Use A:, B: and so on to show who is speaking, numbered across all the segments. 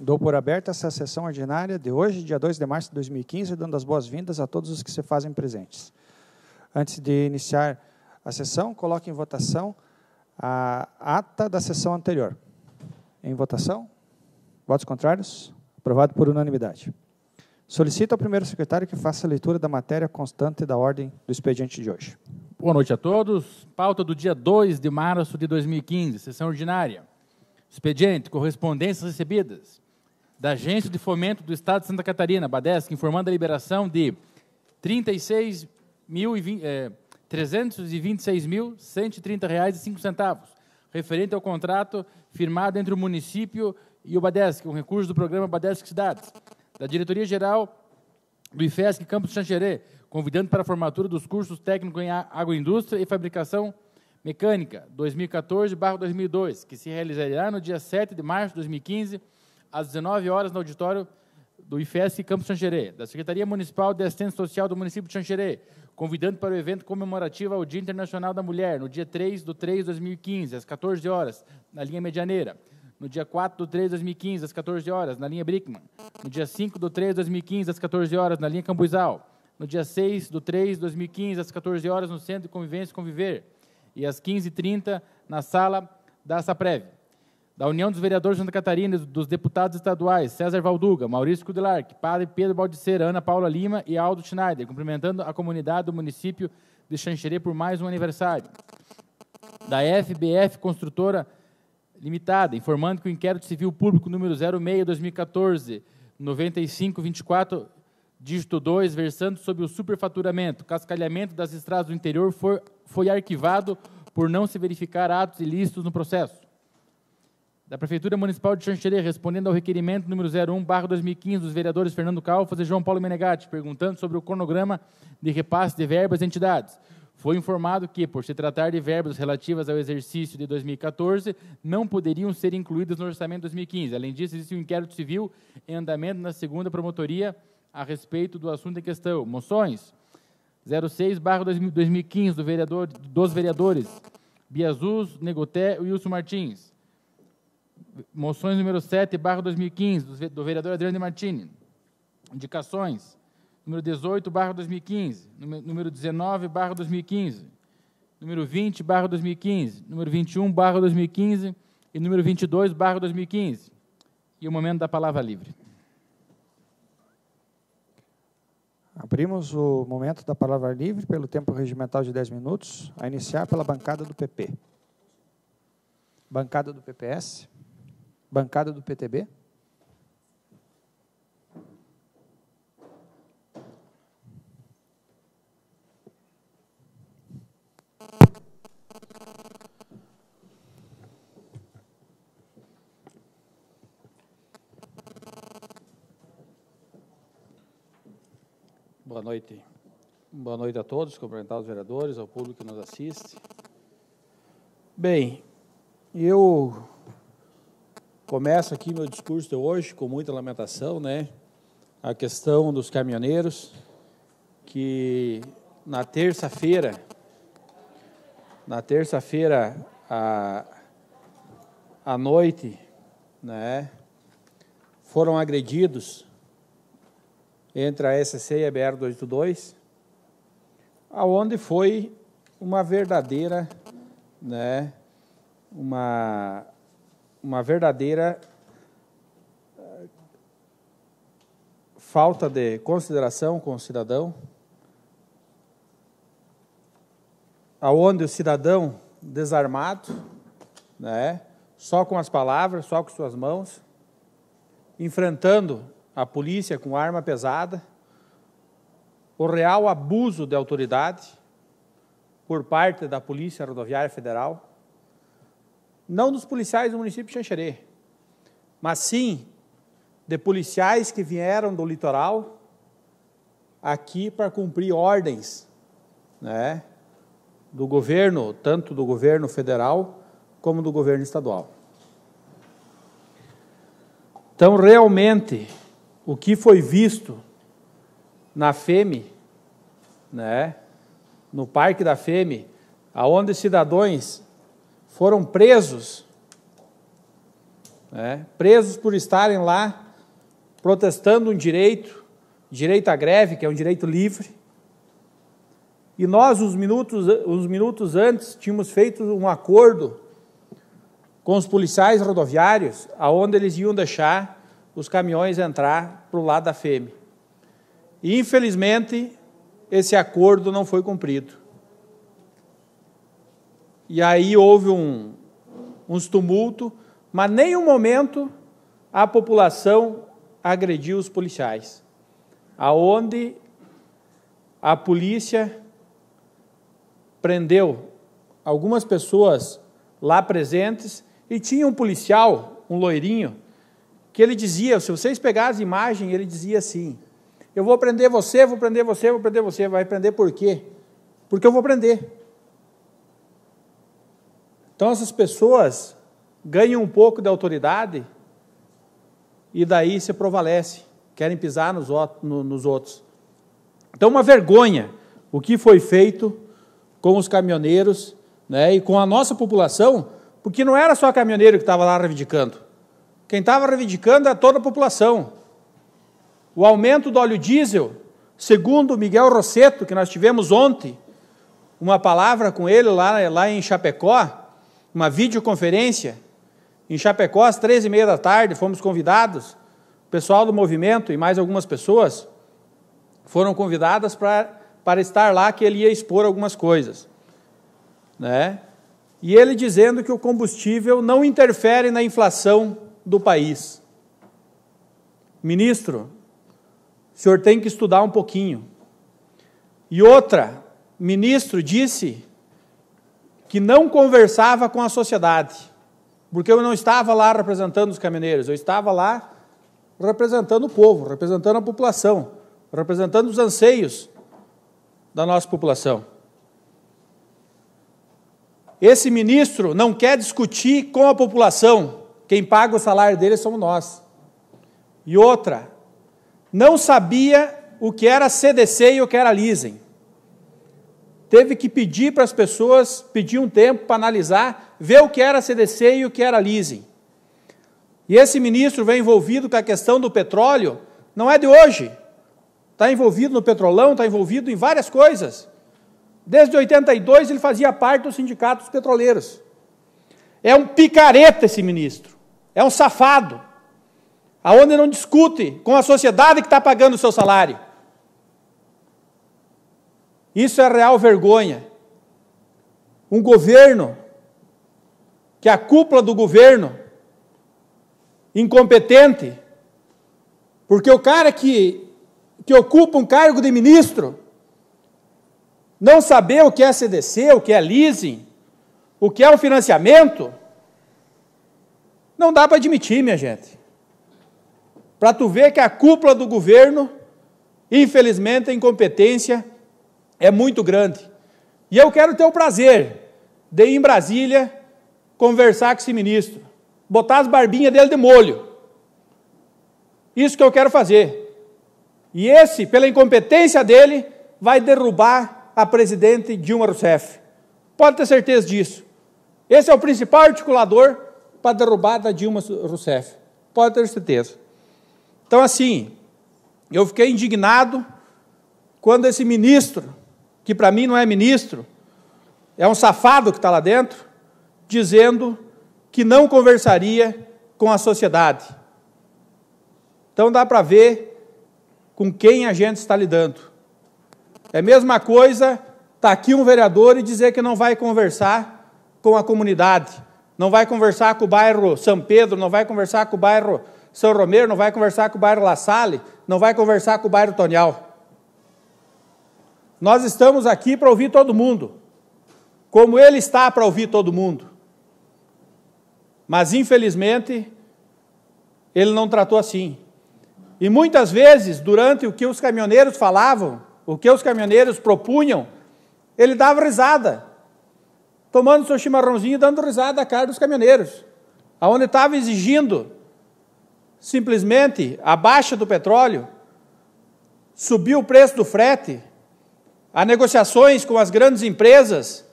A: Dou por aberta essa sessão ordinária de hoje, dia 2 de março de 2015, dando as boas-vindas a todos os que se fazem presentes. Antes de iniciar a sessão, coloque em votação a ata da sessão anterior. Em votação? Votos contrários? Aprovado por unanimidade. Solicito ao primeiro secretário que faça a leitura da matéria constante da ordem do expediente de hoje.
B: Boa noite a todos. Pauta do dia 2 de março de 2015, sessão ordinária. Expediente, correspondências recebidas da Agência de Fomento do Estado de Santa Catarina, Badesc, informando a liberação de R$ 326.130,05, referente ao contrato firmado entre o município e o Badesc, com recursos do programa Badesc Cidades, da Diretoria-Geral do IFESC Campus Xanxerê, convidando para a formatura dos cursos técnicos em agroindústria e fabricação mecânica 2014/2002, que se realizará no dia 7 de março de 2015, às 19 horas, no auditório do IFESC Campus Xanxerê, da Secretaria Municipal de Assistência Social do município de Xanxerê, convidando para o evento comemorativo ao Dia Internacional da Mulher, no dia 3/3/2015, às 14 horas, na linha Medianeira, no dia 4/3/2015, às 14 horas, na linha Brickman, no dia 5/3/2015, às 14 horas, na linha Cambuizal, no dia 6/3/2015, às 14 horas, no Centro de Convivência e Conviver, e às 15h30, na sala da SAPREV. Da União dos Vereadores de Santa Catarina, dos deputados estaduais, César Valduga, Maurício Kudelark, Padre Pedro Baldiceira, Ana Paula Lima e Aldo Schneider, cumprimentando a comunidade do município de Xanxerê por mais um aniversário. Da FBF Construtora Limitada, informando que o inquérito civil público número 06/2014, 9524, dígito 2, versando sobre o superfaturamento, cascalhamento das estradas do interior, foi arquivado por não se verificar atos ilícitos no processo. Da Prefeitura Municipal de Xanxerê, respondendo ao requerimento número 01/2015 dos vereadores Fernando Calfas e João Paulo Menegatti, perguntando sobre o cronograma de repasse de verbas e entidades. Foi informado que, por se tratar de verbas relativas ao exercício de 2014, não poderiam ser incluídas no orçamento de 2015. Além disso, existe um inquérito civil em andamento na 2ª Promotoria a respeito do assunto em questão. Moções 06/2015 dos vereadores Biazus, Negoté e Wilson Martins. Moções número 7/2015 do vereador Adriano Martini. Indicações número 18/2015, número 19/2015, número 20/2015, número 21/2015 e número 22/2015. E o momento da palavra livre.
A: Abrimos o momento da palavra livre pelo tempo regimental de 10 minutos, a iniciar pela bancada do PP. Bancada do PPS. Bancada do PTB.
C: Boa noite. Boa noite a todos, cumprimentar os vereadores, ao público que nos assiste. Bem, eu começo aqui meu discurso de hoje com muita lamentação, né? A questão dos caminhoneiros, que na terça-feira à noite, né, foram agredidos entre a SC e a BR-282, aonde foi uma verdadeira, né, uma verdadeira falta de consideração com o cidadão, aonde o cidadão desarmado, né, só com as palavras, só com suas mãos, enfrentando a polícia com arma pesada, o real abuso de autoridade por parte da Polícia Rodoviária Federal, não dos policiais do município de Xanxerê, mas sim de policiais que vieram do litoral aqui para cumprir ordens, né, do governo, tanto do governo federal como do governo estadual. Então, realmente, o que foi visto na FEME, né, no Parque da FEME, aonde cidadãos foram presos né, presos por estarem lá protestando um direito à greve, que é um direito livre. E nós, uns minutos antes, tínhamos feito um acordo com os policiais rodoviários, aonde eles iam deixar os caminhões entrar para o lado da FEME. E, infelizmente, esse acordo não foi cumprido. E aí houve uns tumultos, mas em nenhum momento a população agrediu os policiais, aonde a polícia prendeu algumas pessoas lá presentes e tinha um policial, um loirinho, que ele dizia, se vocês pegarem as imagens, ele dizia assim, eu vou prender você, vou prender você, vou prender você. Vai prender por quê? Porque eu vou prender. Então essas pessoas ganham um pouco de autoridade e daí se prevalece, querem pisar nos outros. Então uma vergonha o que foi feito com os caminhoneiros, né, e com a nossa população, porque não era só caminhoneiro que estava lá reivindicando. Quem estava reivindicando era toda a população. O aumento do óleo diesel, segundo Miguel Rosseto, que nós tivemos ontem, uma palavra com ele lá em Chapecó, uma videoconferência, em Chapecó, às 13h30 da tarde, fomos convidados, o pessoal do movimento e mais algumas pessoas foram convidadas para estar lá, que ele ia expor algumas coisas, né? E ele dizendo que o combustível não interfere na inflação do país. Ministro, o senhor tem que estudar um pouquinho. E outra, ministro disse que não conversava com a sociedade, porque eu não estava lá representando os caminhoneiros, eu estava lá representando o povo, representando a população, representando os anseios da nossa população. Esse ministro não quer discutir com a população, quem paga o salário dele somos nós. E outra, não sabia o que era CDC e o que era leasing. Teve que pedir para as pessoas, pedir um tempo para analisar, ver o que era CDC e o que era leasing. E esse ministro vem envolvido com a questão do petróleo, não é de hoje. Está envolvido no Petrolão, está envolvido em várias coisas. Desde 82 ele fazia parte dos sindicatos petroleiros. É um picareta esse ministro, é um safado, aonde não discute com a sociedade que está pagando o seu salário. Isso é real vergonha. Um governo, que a cúpula do governo, incompetente, porque o cara que ocupa um cargo de ministro, não saber o que é CDC, o que é leasing, o que é o financiamento, não dá para admitir, minha gente. Para tu ver que a cúpula do governo, infelizmente, a incompetência é muito grande. E eu quero ter o prazer de ir em Brasília conversar com esse ministro, botar as barbinhas dele de molho. Isso que eu quero fazer. E esse, pela incompetência dele, vai derrubar a presidente Dilma Rousseff. Pode ter certeza disso. Esse é o principal articulador para a derrubada da Dilma Rousseff. Pode ter certeza. Então, assim, eu fiquei indignado quando esse ministro, que para mim não é ministro, é um safado que está lá dentro, dizendo que não conversaria com a sociedade. Então dá para ver com quem a gente está lidando. É a mesma coisa, está aqui um vereador e dizer que não vai conversar com a comunidade, não vai conversar com o bairro São Pedro, não vai conversar com o bairro São Romero, não vai conversar com o bairro La Salle, não vai conversar com o bairro Tonial. Nós estamos aqui para ouvir todo mundo, como ele está para ouvir todo mundo. Mas, infelizmente, ele não tratou assim. E muitas vezes, durante o que os caminhoneiros falavam, o que os caminhoneiros propunham, ele dava risada, tomando seu chimarrãozinho e dando risada da cara dos caminhoneiros, aonde estava exigindo simplesmente a baixa do petróleo, subir o preço do frete, há negociações com as grandes empresas,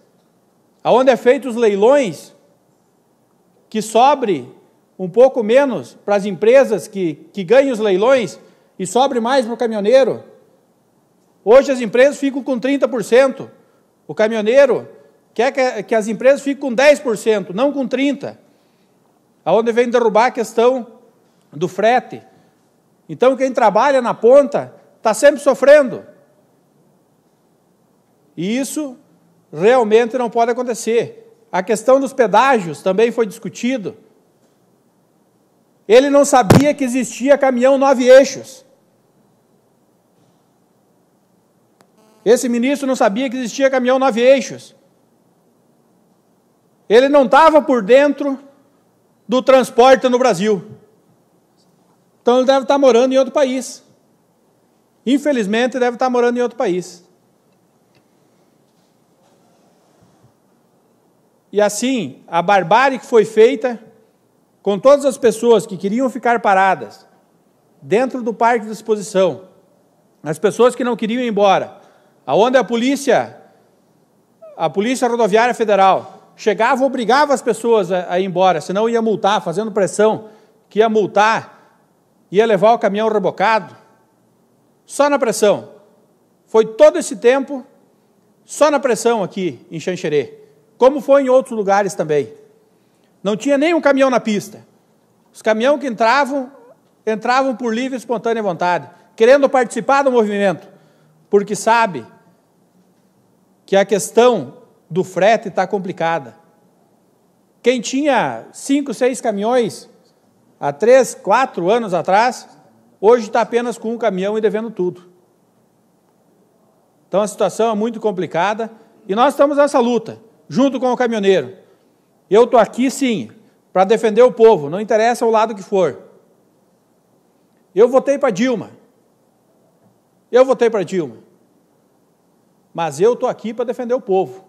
C: aonde é feito os leilões, que sobre um pouco menos para as empresas que ganham os leilões e sobre mais para o caminhoneiro. Hoje as empresas ficam com 30%. O caminhoneiro quer que as empresas fiquem com 10%, não com 30%. Aonde vem derrubar a questão do frete. Então, quem trabalha na ponta está sempre sofrendo. E isso realmente não pode acontecer. A questão dos pedágios também foi discutido. Ele não sabia que existia caminhão 9 eixos. Esse ministro não sabia que existia caminhão 9 eixos. Ele não estava por dentro do transporte no Brasil. Então ele deve estar morando em outro país. Infelizmente, deve estar morando em outro país. E assim, a barbárie que foi feita com todas as pessoas que queriam ficar paradas dentro do parque de exposição, as pessoas que não queriam ir embora, aonde a polícia rodoviária federal chegava e obrigava as pessoas a ir embora, senão ia multar, fazendo pressão, que ia multar, ia levar o caminhão rebocado, só na pressão. Foi todo esse tempo só na pressão aqui em Xanxerê, como foi em outros lugares também. Não tinha nenhum caminhão na pista. Os caminhões que entravam por livre e espontânea vontade, querendo participar do movimento, porque sabe que a questão do frete está complicada. Quem tinha 5, 6 caminhões há 3, 4 anos atrás, hoje está apenas com um caminhão e devendo tudo. Então a situação é muito complicada e nós estamos nessa luta, junto com o caminhoneiro. Eu estou aqui, sim, para defender o povo, não interessa o lado que for. Eu votei para Dilma. Mas eu estou aqui para defender o povo.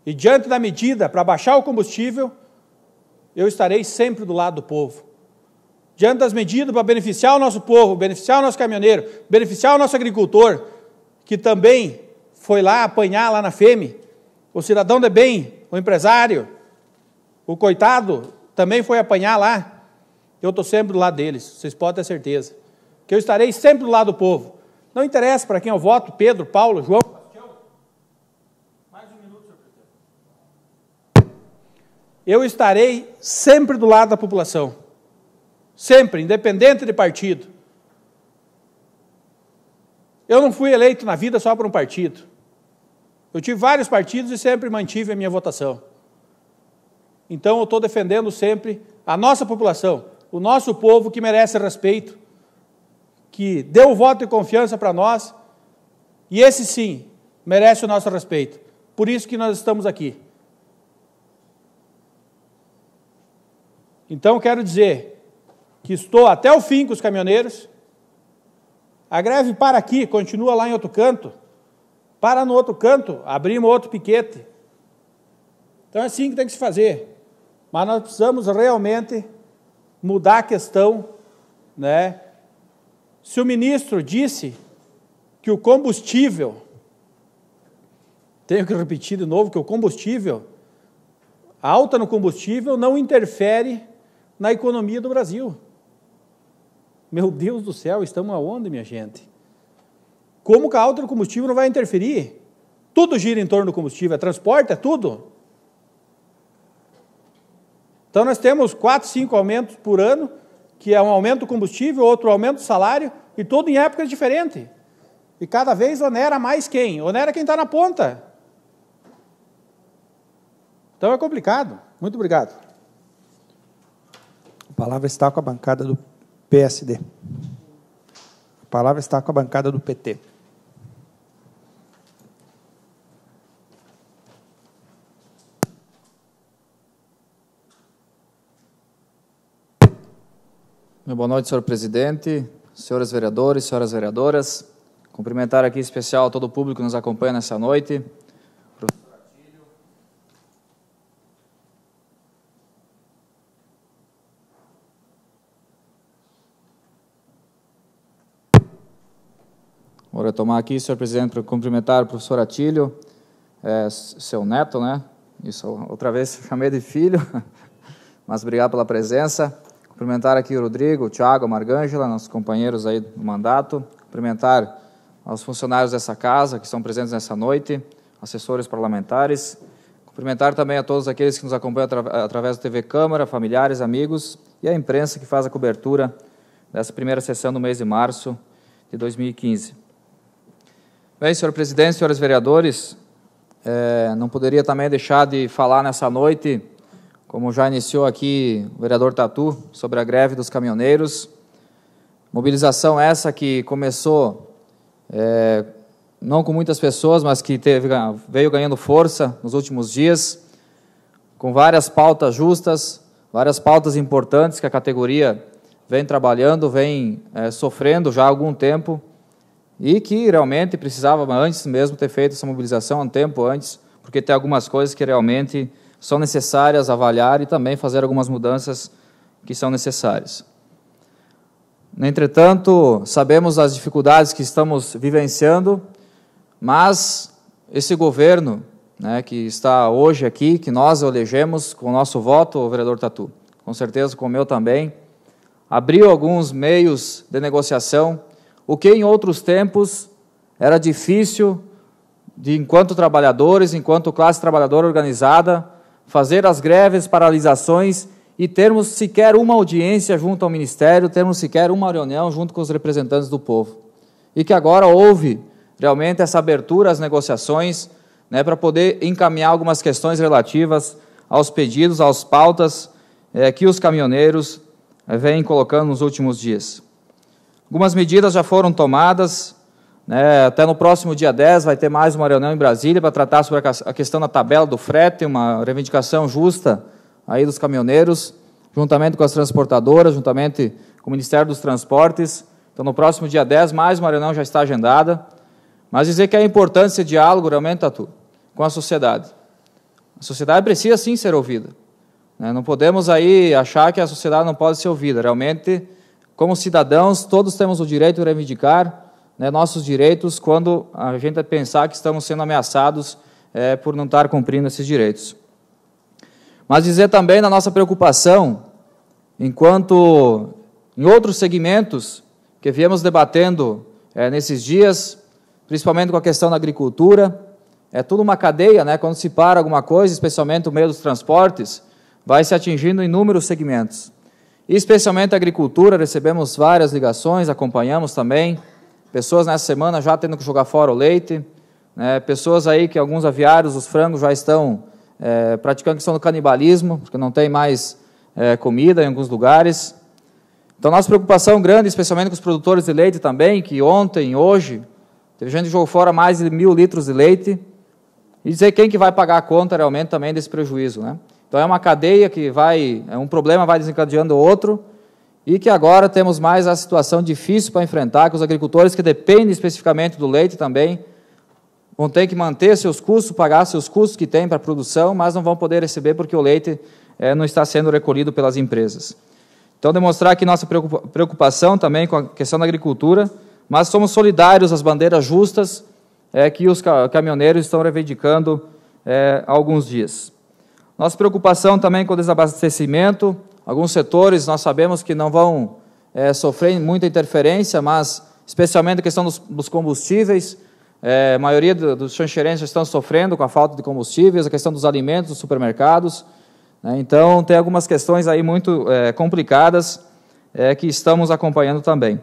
C: E diante da medida para baixar o combustível, eu estarei sempre do lado do povo. Diante das medidas para beneficiar o nosso povo, beneficiar o nosso caminhoneiro, beneficiar o nosso agricultor, que também foi lá apanhar lá na FEME, o cidadão de bem, o empresário, o coitado, também foi apanhar lá. Eu estou sempre do lado deles, vocês podem ter certeza. Que eu estarei sempre do lado do povo. Não interessa para quem eu voto, Pedro, Paulo, João. Mais um minuto, senhor presidente. Eu estarei sempre do lado da população. Sempre, independente de partido. Eu não fui eleito na vida só por um partido. Eu tive vários partidos e sempre mantive a minha votação. Então eu estou defendendo sempre a nossa população, o nosso povo que merece respeito, que deu o voto de confiança para nós, e esse sim merece o nosso respeito. Por isso que nós estamos aqui. Então quero dizer que estou até o fim com os caminhoneiros. A greve para aqui, continua lá em outro canto, para no outro canto, abrimos outro piquete. Então é assim que tem que se fazer. Mas nós precisamos realmente mudar a questão, né? Se o ministro disse que o combustível, tenho que repetir de novo, que o combustível, a alta no combustível não interfere na economia do Brasil. Meu Deus do céu, estamos aonde, minha gente? Como que a alta do combustível não vai interferir? Tudo gira em torno do combustível, é transporte, é tudo. Então nós temos 4, 5 aumentos por ano, que é um aumento do combustível, outro aumento do salário, e tudo em épocas diferentes. E cada vez onera mais quem? Onera quem está na ponta. Então é complicado. Muito obrigado.
A: A palavra está com a bancada do PSD. A palavra está com a bancada do PT.
D: Boa noite, senhor presidente, senhores vereadores, senhoras vereadoras. Cumprimentar aqui em especial todo o público que nos acompanha nessa noite. Professor Atílio. Vou retomar aqui, senhor presidente, para cumprimentar o professor Atílio, seu neto, né? Isso, outra vez chamei de filho, mas obrigado pela presença. Cumprimentar aqui o Rodrigo, o Thiago, a Margângela, nossos companheiros aí do mandato. Cumprimentar aos funcionários dessa casa que estão presentes nessa noite, assessores parlamentares. Cumprimentar também a todos aqueles que nos acompanham através da TV Câmara, familiares, amigos e a imprensa que faz a cobertura dessa primeira sessão do mês de março de 2015. Bem, senhor presidente, senhores vereadores, não poderia também deixar de falar nessa noite, como já iniciou aqui o vereador Tatu, sobre a greve dos caminhoneiros. Mobilização essa que começou, não com muitas pessoas, mas que veio ganhando força nos últimos dias, com várias pautas justas, várias pautas importantes que a categoria vem trabalhando, vem sofrendo já há algum tempo, e que realmente precisava antes mesmo ter feito essa mobilização um tempo antes, porque tem algumas coisas que realmente são necessárias avaliar e também fazer algumas mudanças que são necessárias. No entretanto, sabemos das dificuldades que estamos vivenciando, mas esse governo, né, que está hoje aqui, que nós elegemos com o nosso voto, o vereador Tatu, com certeza com o meu também, abriu alguns meios de negociação, o que em outros tempos era difícil, enquanto trabalhadores, enquanto classe trabalhadora organizada, fazer as greves, paralisações e termos sequer uma audiência junto ao Ministério, termos sequer uma reunião junto com os representantes do povo. E que agora houve realmente essa abertura às negociações, né, para poder encaminhar algumas questões relativas aos pedidos, às pautas que os caminhoneiros vêm colocando nos últimos dias. Algumas medidas já foram tomadas, né, até no próximo dia 10 vai ter mais uma reunião em Brasília para tratar sobre a questão da tabela do frete, uma reivindicação justa aí dos caminhoneiros, juntamente com as transportadoras, juntamente com o Ministério dos Transportes. Então, no próximo dia 10, mais uma reunião já está agendada, mas dizer que é importante esse diálogo, realmente, Tatu, com a sociedade. A sociedade precisa, sim, ser ouvida. Não podemos aí achar que a sociedade não pode ser ouvida. Realmente, como cidadãos, todos temos o direito de reivindicar, né, nossos direitos quando a gente pensar que estamos sendo ameaçados por não estar cumprindo esses direitos. Mas dizer também da nossa preocupação, enquanto em outros segmentos que viemos debatendo nesses dias, principalmente com a questão da agricultura, é tudo uma cadeia, né? Quando se para alguma coisa, especialmente o meio dos transportes, vai se atingindo inúmeros segmentos. E especialmente a agricultura, recebemos várias ligações, acompanhamos também, pessoas nessa semana já tendo que jogar fora o leite, né? Pessoas aí que alguns aviários, os frangos já estão praticando a questão do canibalismo, porque não tem mais comida em alguns lugares. Então, nossa preocupação grande, especialmente com os produtores de leite também, que ontem, hoje, teve gente que jogou fora mais de 1.000 litros de leite, e dizer quem que vai pagar a conta realmente também desse prejuízo, né? Então, é uma cadeia que um problema vai desencadeando o outro, e que agora temos mais a situação difícil para enfrentar, que os agricultores que dependem especificamente do leite também vão ter que manter seus custos, pagar seus custos que têm para a produção, mas não vão poder receber porque o leite não está sendo recolhido pelas empresas. Então, demonstrar aqui nossa preocupação também com a questão da agricultura, mas somos solidários às bandeiras justas que os caminhoneiros estão reivindicando há alguns dias. Nossa preocupação também com o desabastecimento, alguns setores nós sabemos que não vão sofrer muita interferência, mas especialmente a questão dos combustíveis, a maioria dos xanxerenses estão sofrendo com a falta de combustíveis, a questão dos alimentos dos supermercados, né? Então, tem algumas questões aí muito complicadas que estamos acompanhando também.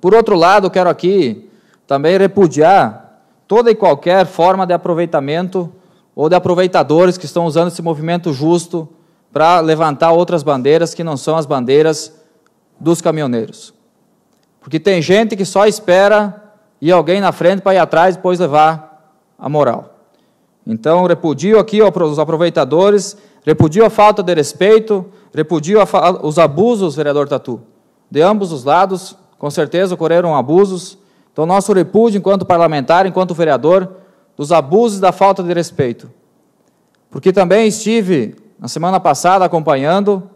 D: Por outro lado, quero aqui também repudiar toda e qualquer forma de aproveitamento ou de aproveitadores que estão usando esse movimento justo para levantar outras bandeiras que não são as bandeiras dos caminhoneiros. Porque tem gente que só espera ir alguém na frente para ir atrás e depois levar a moral. Então, repudio aqui os aproveitadores, repudio a falta de respeito, repudio os abusos, vereador Tatu. De ambos os lados, com certeza ocorreram abusos. Então, nosso repúdio enquanto parlamentar, enquanto vereador, dos abusos e da falta de respeito. Porque também estive, na semana passada, acompanhando,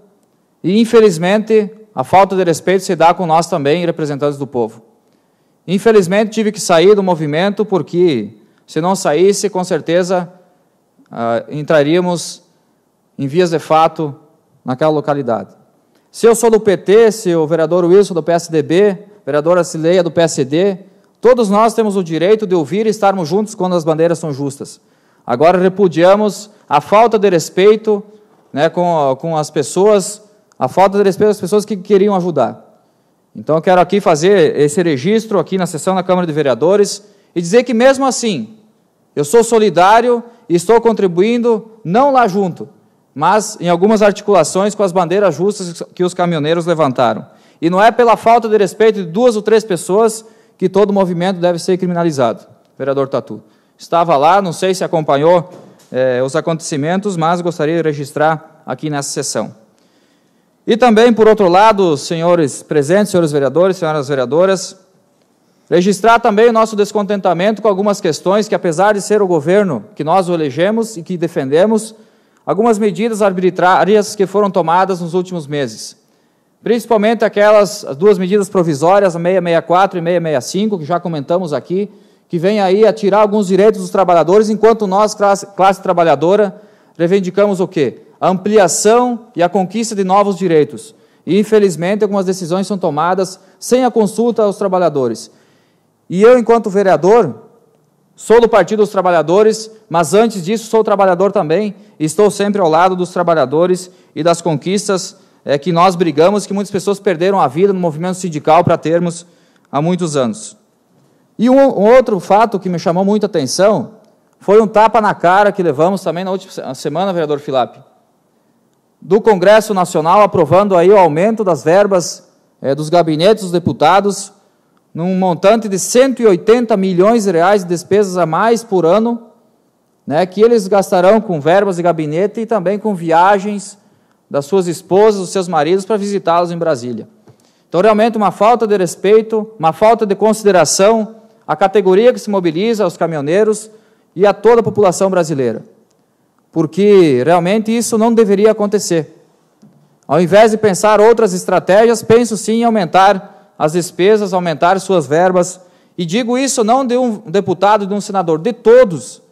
D: e, infelizmente, a falta de respeito se dá com nós também, representantes do povo. Infelizmente, tive que sair do movimento, porque, se não saísse, com certeza, entraríamos em vias de fato naquela localidade. Se eu sou do PT, se o vereador Wilson do PSDB, vereadora Cileia do PSD, todos nós temos o direito de ouvir e estarmos juntos quando as bandeiras são justas. Agora repudiamos a falta de respeito, né, com as pessoas, a falta de respeito às pessoas que queriam ajudar. Então eu quero aqui fazer esse registro aqui na sessão da Câmara de Vereadores e dizer que mesmo assim, eu sou solidário e estou contribuindo, não lá junto, mas em algumas articulações com as bandeiras justas que os caminhoneiros levantaram. E não é pela falta de respeito de 2 ou 3 pessoas que todo movimento deve ser criminalizado, vereador Tatu. Estava lá, não sei se acompanhou os acontecimentos, mas gostaria de registrar aqui nessa sessão. E também, por outro lado, senhores presentes, senhores vereadores, senhoras vereadoras, registrar também o nosso descontentamento com algumas questões que, apesar de ser o governo que nós o elegemos e que defendemos, algumas medidas arbitrárias que foram tomadas nos últimos meses. Principalmente as 2 medidas provisórias, a 664 e 665, que já comentamos aqui, que vem aí a tirar alguns direitos dos trabalhadores, enquanto nós, classe trabalhadora, reivindicamos o quê? A ampliação e a conquista de novos direitos. E, infelizmente, algumas decisões são tomadas sem a consulta aos trabalhadores. E eu, enquanto vereador, sou do Partido dos Trabalhadores, mas antes disso sou trabalhador também, e estou sempre ao lado dos trabalhadores e das conquistas que nós brigamos, que muitas pessoas perderam a vida no movimento sindical para termos há muitos anos. E um outro fato que me chamou muita atenção foi um tapa na cara que levamos também na última semana, vereador Filap, do Congresso Nacional, aprovando aí o aumento das verbas dos gabinetes dos deputados, num montante de 180 milhões de reais de despesas a mais por ano, né, que eles gastarão com verbas de gabinete e também com viagens das suas esposas, dos seus maridos, para visitá-los em Brasília. Então, realmente, uma falta de respeito, uma falta de consideração à categoria que se mobiliza, aos caminhoneiros e a toda a população brasileira. Porque, realmente, isso não deveria acontecer. Ao invés de pensar outras estratégias, penso sim em aumentar as despesas, aumentar suas verbas. E digo isso não de um deputado, de um senador, de todos,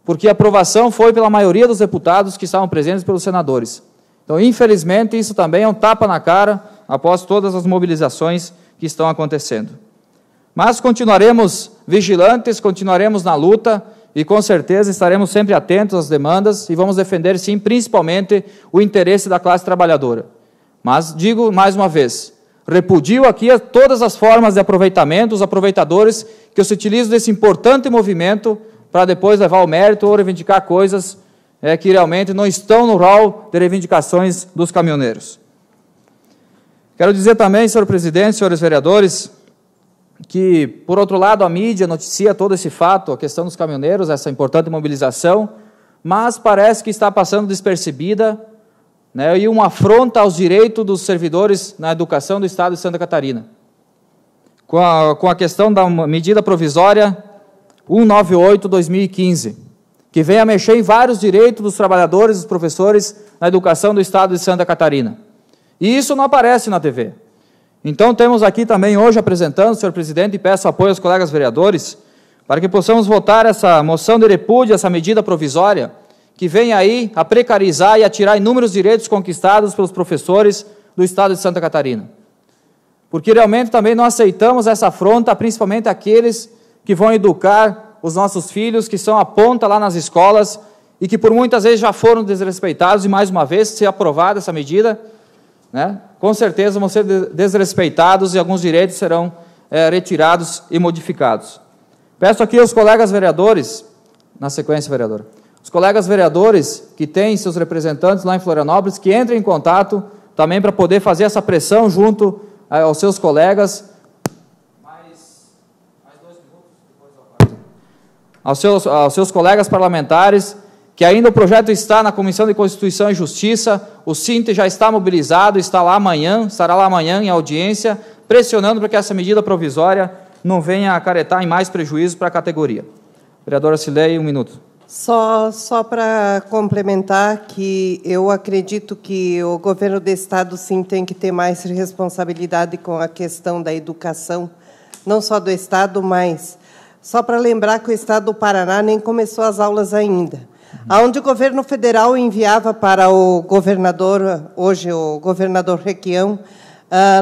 D: porque a aprovação foi pela maioria dos deputados que estavam presentes pelos senadores. Então, infelizmente, isso também é um tapa na cara após todas as mobilizações que estão acontecendo. Mas continuaremos vigilantes, continuaremos na luta e, com certeza, estaremos sempre atentos às demandas e vamos defender, sim, principalmente o interesse da classe trabalhadora. Mas, digo mais uma vez, repudio aqui a todas as formas de aproveitamento, os aproveitadores que se utilizam desse importante movimento para depois levar o mérito ou reivindicar coisas que realmente não estão no rol de reivindicações dos caminhoneiros. Quero dizer também, senhor presidente, senhores vereadores, que, por outro lado, a mídia noticia todo esse fato, a questão dos caminhoneiros, essa importante mobilização, mas parece que está passando despercebida, né, e uma afronta aos direitos dos servidores na educação do Estado de Santa Catarina. Com a questão da medida provisória 198/2015, que vem a mexer em vários direitos dos trabalhadores e dos professores na educação do Estado de Santa Catarina. E isso não aparece na TV. Então, temos aqui também hoje apresentando, senhor presidente, e peço apoio aos colegas vereadores, para que possamos votar essa moção de repúdio, essa medida provisória, que vem aí a precarizar e a tirar inúmeros direitos conquistados pelos professores do Estado de Santa Catarina. Porque realmente também não aceitamos essa afronta, principalmente aqueles que vão educar os nossos filhos, que são a ponta lá nas escolas e que por muitas vezes já foram desrespeitados e, mais uma vez, se aprovada essa medida, né, com certeza vão ser desrespeitados e alguns direitos serão retirados e modificados. Peço aqui aos colegas vereadores, na sequência, vereadora, os colegas vereadores que têm seus representantes lá em Florianópolis, que entrem em contato também para poder fazer essa pressão junto aos seus colegas, aos seus colegas parlamentares, que ainda o projeto está na Comissão de Constituição e Justiça, o Sinte já está mobilizado, estará lá amanhã em audiência, pressionando para que essa medida provisória não venha acarretar em mais prejuízo para a categoria. Vereadora Cileia, 1 minuto.
E: Só para complementar que eu acredito que o governo do Estado, sim, tem que ter mais responsabilidade com a questão da educação, não só do Estado, mas só para lembrar que o Estado do Paraná nem começou as aulas ainda. onde o governo federal enviava para o governador, hoje o governador Requião,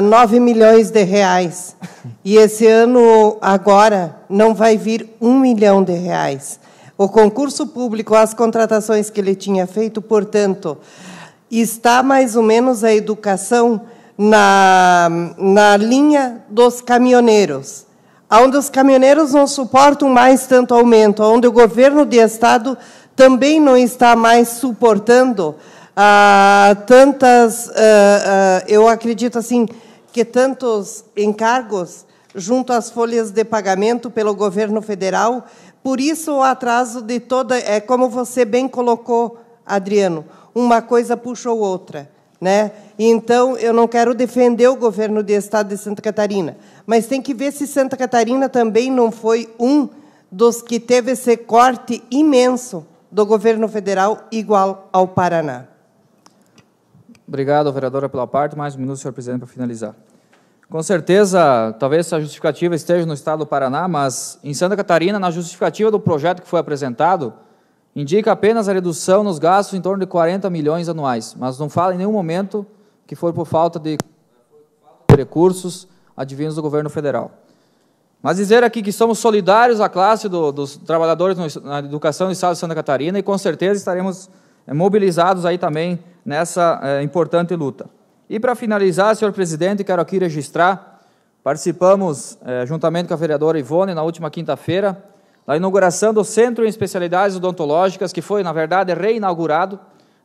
E: 9 milhões de reais. E esse ano, agora, não vai vir 1 milhão de reais. O concurso público, as contratações que ele tinha feito, portanto, está mais ou menos a educação na linha dos caminhoneiros, onde os caminhoneiros não suportam mais tanto aumento, onde o governo de Estado também não está mais suportando eu acredito assim que tantos encargos junto às folhas de pagamento pelo governo federal. Por isso o atraso de toda, como você bem colocou, Adriano, uma coisa puxou outra, né? Então eu não quero defender o governo do Estado de Santa Catarina, mas tem que ver se Santa Catarina também não foi um dos que teve esse corte imenso do governo federal igual ao Paraná.
D: Obrigado, vereadora, pela parte. Mais um minuto, senhor presidente, para finalizar. Com certeza, talvez a justificativa esteja no estado do Paraná, mas em Santa Catarina, na justificativa do projeto que foi apresentado, indica apenas a redução nos gastos em torno de 40 milhões anuais, mas não fala em nenhum momento que foi por falta de recursos advindos do governo federal. Mas dizer aqui que somos solidários à classe dos trabalhadores na educação do estado de Santa Catarina e com certeza estaremos mobilizados aí também nessa importante luta. E para finalizar, senhor presidente, quero aqui registrar, participamos juntamente com a vereadora Ivone na última quinta-feira da inauguração do Centro em Especialidades Odontológicas, que foi, na verdade, reinaugurado,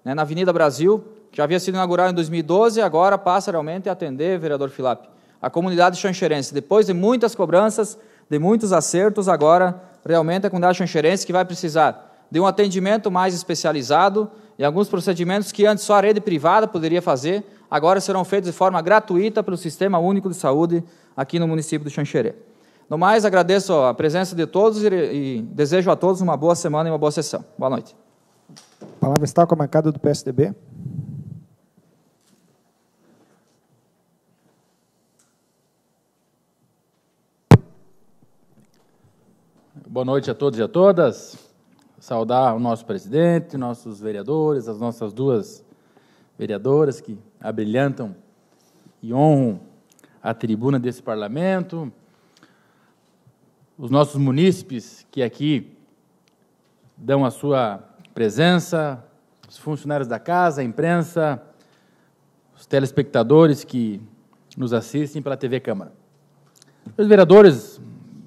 D: né, na Avenida Brasil, que já havia sido inaugurado em 2012 e agora passa realmente a atender, vereador Filap, a comunidade xanxerense. Depois de muitas cobranças, de muitos acertos, agora realmente a comunidade xanxerense que vai precisar de um atendimento mais especializado e alguns procedimentos que antes só a rede privada poderia fazer, agora serão feitos de forma gratuita pelo Sistema Único de Saúde aqui no município de Xanxerê. No mais, agradeço a presença de todos e desejo a todos uma boa semana e uma boa sessão. Boa noite.
A: A palavra está com a bancada do PSDB.
B: Boa noite a todos e a todas. Saudar o nosso presidente, nossos vereadores, as nossas duas vereadoras que abrilhantam e honram a tribuna desse parlamento, os nossos munícipes que aqui dão a sua presença, os funcionários da casa, a imprensa, os telespectadores que nos assistem pela TV Câmara. Os vereadores,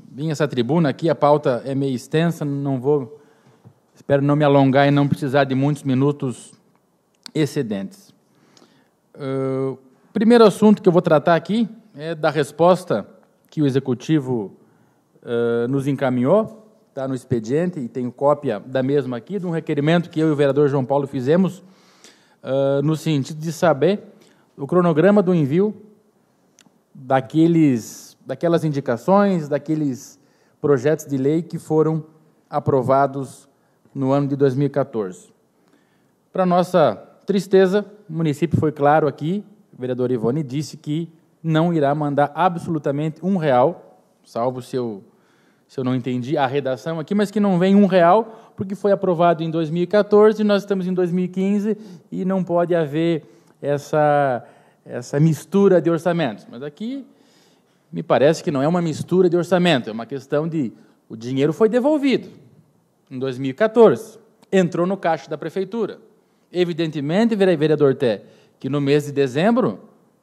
B: vim essa tribuna aqui, a pauta é meio extensa, espero não me alongar e não precisar de muitos minutos excedentes. O primeiro assunto que eu vou tratar aqui é da resposta que o Executivo nos encaminhou, está no expediente, e tenho cópia da mesma aqui, de um requerimento que eu e o vereador João Paulo fizemos, no sentido de saber o cronograma do envio daquelas indicações, daqueles projetos de lei que foram aprovados no ano de 2014. Para nossa tristeza, o município foi claro aqui, o vereador Ivone disse que não irá mandar absolutamente R$1, salvo se eu não entendi a redação aqui, mas que não vem R$1, porque foi aprovado em 2014, nós estamos em 2015 e não pode haver essa mistura de orçamentos. Mas aqui me parece que não é uma mistura de orçamento, é uma questão de o dinheiro foi devolvido em 2014, entrou no caixa da prefeitura. Evidentemente, vereador Té, que no mês de dezembro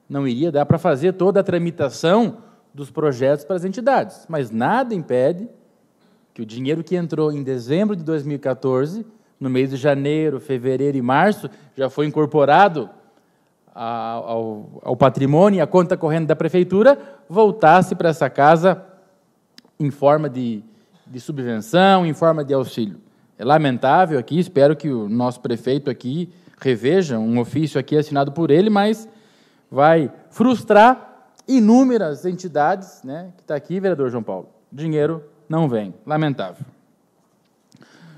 B: não iria dar para fazer toda a tramitação dos projetos para as entidades, mas nada impede que o dinheiro que entrou em dezembro de 2014, no mês de janeiro, fevereiro e março, já foi incorporado ao patrimônio e à conta corrente da prefeitura, voltasse para essa casa em forma de subvenção, em forma de auxílio. É lamentável aqui, espero que o nosso prefeito aqui reveja um ofício aqui assinado por ele, mas vai frustrar inúmeras entidades, né, que está aqui, vereador João Paulo. Dinheiro não vem, lamentável.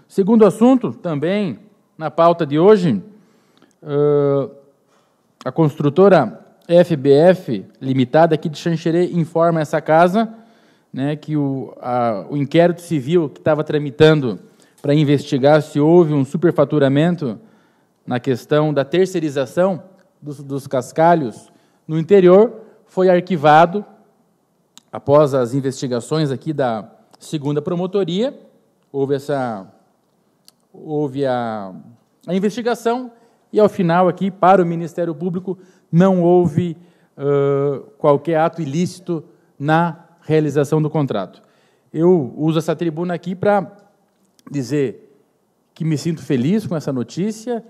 B: Segundo assunto, também na pauta de hoje, a construtora FBF Limitada aqui de Xanxerê informa essa casa, né, que o inquérito civil que estava tramitando para investigar se houve um superfaturamento na questão da terceirização dos cascalhos no interior, foi arquivado após as investigações aqui da 2ª Promotoria. Houve a investigação e, ao final, aqui, para o Ministério Público, não houve qualquer ato ilícito na realização do contrato. Eu uso essa tribuna aqui para dizer que me sinto feliz com essa notícia.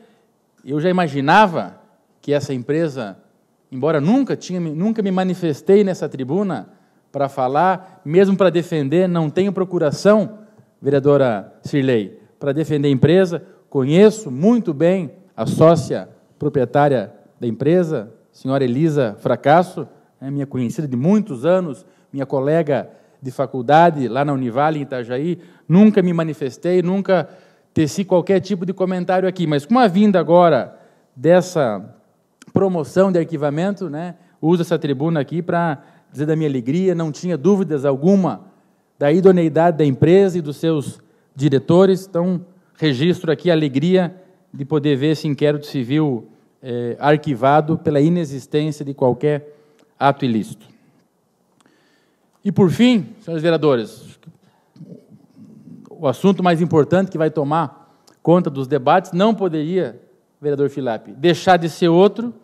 B: Eu já imaginava que essa empresa, embora nunca me manifestei nessa tribuna para falar, mesmo para defender, não tenho procuração, vereadora Cirlei, para defender a empresa, conheço muito bem a sócia proprietária da empresa, a senhora Elisa Fracasso, minha conhecida de muitos anos, minha colega de faculdade lá na Univale, em Itajaí, nunca me manifestei, nunca teci qualquer tipo de comentário aqui, mas com a vinda agora dessa promoção de arquivamento, né, uso essa tribuna aqui para dizer da minha alegria, não tinha dúvidas alguma da idoneidade da empresa e dos seus diretores, então registro aqui a alegria de poder ver esse inquérito civil arquivado pela inexistência de qualquer ato ilícito. E, por fim, senhores vereadores, o assunto mais importante que vai tomar conta dos debates não poderia, vereador Filap, deixar de ser outro,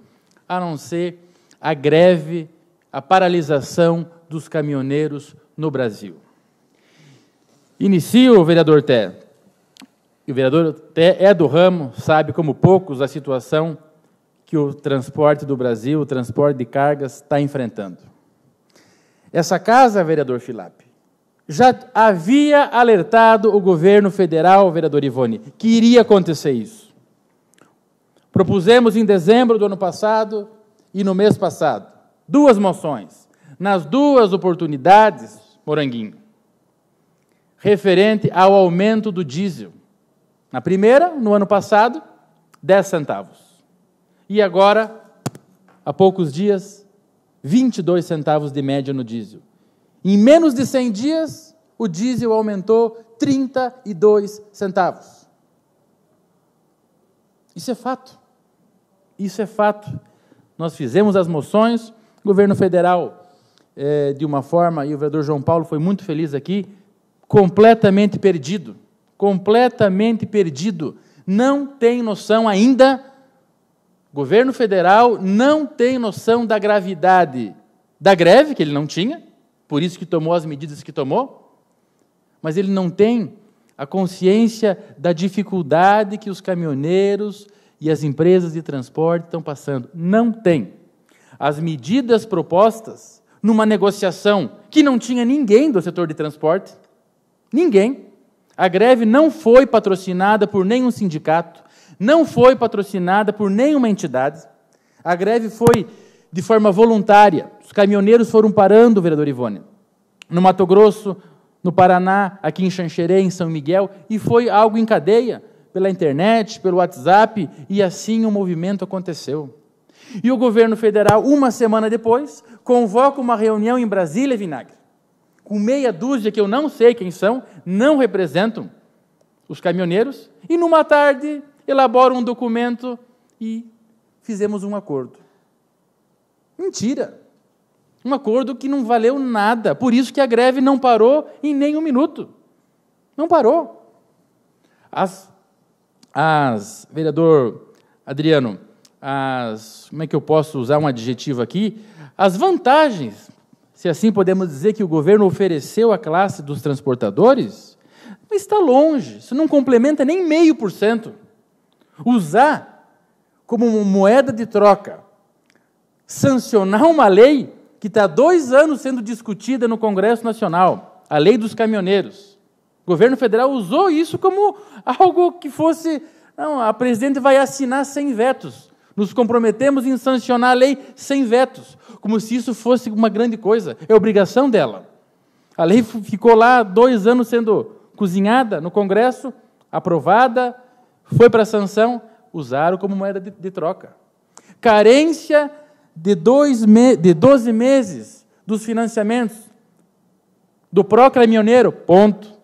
B: a não ser a greve, a paralisação dos caminhoneiros no Brasil. Inicio, vereador Té. E o vereador Té é do ramo, sabe como poucos a situação que o transporte do Brasil, o transporte de cargas, está enfrentando. Essa casa, vereador Filap, já havia alertado o governo federal, vereador Ivone, que iria acontecer isso. Propusemos em dezembro do ano passado e no mês passado 2 moções, nas 2 oportunidades, Moranguinho, referente ao aumento do diesel. Na primeira, no ano passado, 10 centavos. E agora, há poucos dias, 22 centavos de média no diesel. Em menos de 100 dias, o diesel aumentou 32 centavos. Isso é fato. Isso é fato. Nós fizemos as moções, o governo federal, de uma forma, e o vereador João Paulo foi muito feliz aqui, completamente perdido. Completamente perdido. Não tem noção ainda. O governo federal não tem noção da gravidade da greve, que ele não tinha, por isso que tomou as medidas que tomou, mas ele não tem a consciência da dificuldade que os caminhoneiros e as empresas de transporte estão passando. Não tem. As medidas propostas numa negociação que não tinha ninguém do setor de transporte, ninguém. A greve não foi patrocinada por nenhum sindicato, não foi patrocinada por nenhuma entidade. A greve foi de forma voluntária. Os caminhoneiros foram parando, vereador Ivone, no Mato Grosso, no Paraná, aqui em Xanxerê, em São Miguel, e foi algo em cadeia, pela internet, pelo WhatsApp, e assim o movimento aconteceu. E o governo federal, uma semana depois, convoca uma reunião em Brasília, Vinagre, com meia dúzia, que eu não sei quem são, não representam os caminhoneiros, e numa tarde elabora um documento e fizemos um acordo. Mentira! Um acordo que não valeu nada. Por isso que a greve não parou em nem um minuto. Não parou. Vereador Adriano, como é que eu posso usar um adjetivo aqui? As vantagens, se assim podemos dizer, que o governo ofereceu à classe dos transportadores, está longe. Isso não complementa nem 0,5%. Usar como moeda de troca, sancionar uma lei que está há 2 anos sendo discutida no Congresso Nacional, a lei dos caminhoneiros. O governo federal usou isso como algo que fosse, não, a presidente vai assinar sem vetos. Nos comprometemos em sancionar a lei sem vetos, como se isso fosse uma grande coisa. É obrigação dela. A lei ficou lá 2 anos sendo cozinhada no Congresso, aprovada, foi para a sanção, usaram como moeda de troca. Carência de 12 meses dos financiamentos do pró-caminhoneiro, ponto.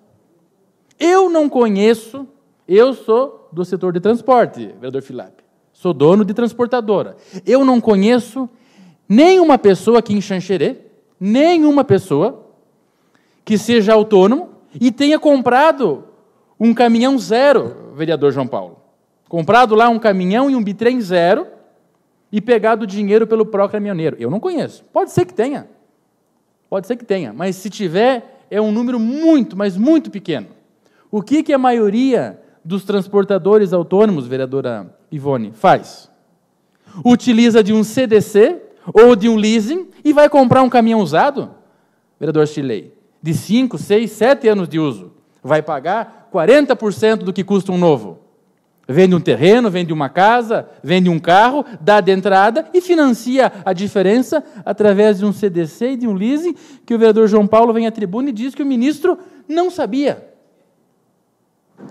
B: Eu não conheço, eu sou do setor de transporte, vereador Filap, sou dono de transportadora. Eu não conheço nenhuma pessoa aqui em Xanxerê, nenhuma pessoa que seja autônomo e tenha comprado um caminhão zero, vereador João Paulo. Comprado lá um caminhão e um bitrem zero e pegado o dinheiro pelo pró-caminhoneiro. Eu não conheço. Pode ser que tenha. Pode ser que tenha. Mas se tiver, é um número muito, mas muito pequeno. O que a maioria dos transportadores autônomos, vereadora Ivone, faz? Utiliza de um CDC ou de um leasing e vai comprar um caminhão usado, vereador Chilei, de 5, 6, 7 anos de uso. Vai pagar 40% do que custa um novo. Vende um terreno, vende uma casa, vende um carro, dá de entrada e financia a diferença através de um CDC e de um leasing, que o vereador João Paulo vem à tribuna e diz que o ministro não sabia.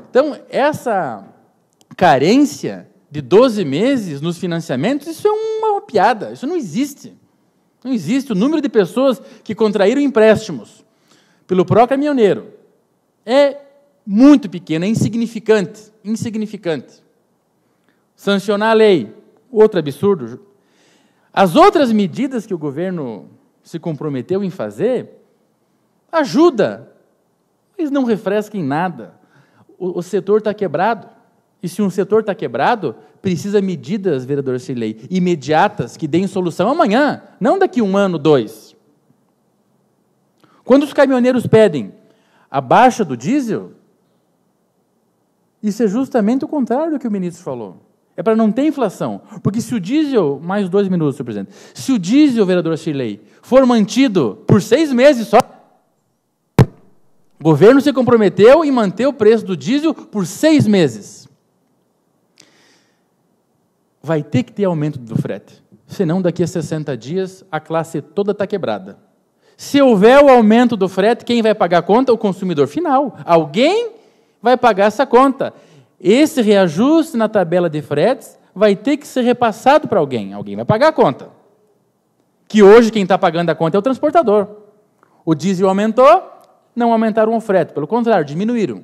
B: Então, essa carência de 12 meses nos financiamentos, isso é uma piada, isso não existe. Não existe. O número de pessoas que contraíram empréstimos pelo pró-caminhoneiro é muito pequeno, é insignificante. Insignificante. Sancionar a lei, outro absurdo. As outras medidas que o governo se comprometeu em fazer, ajuda, mas não refresca em nada. O setor está quebrado. E se um setor está quebrado, precisa medidas, vereador Cirlei, imediatas, que deem solução amanhã, não daqui 1 ano, 2. Quando os caminhoneiros pedem a baixa do diesel, isso é justamente o contrário do que o ministro falou. É para não ter inflação. Porque se o diesel, mais 2 minutos, senhor presidente, se o diesel, vereador Cirlei, for mantido por 6 meses só, o governo se comprometeu em manter o preço do diesel por 6 meses. Vai ter que ter aumento do frete. Senão, daqui a 60 dias, a classe toda está quebrada. Se houver o aumento do frete, quem vai pagar a conta? O consumidor final. Alguém vai pagar essa conta. Esse reajuste na tabela de fretes vai ter que ser repassado para alguém. Alguém vai pagar a conta. Que hoje quem está pagando a conta é o transportador. O diesel aumentou, não aumentaram o frete. Pelo contrário, diminuíram.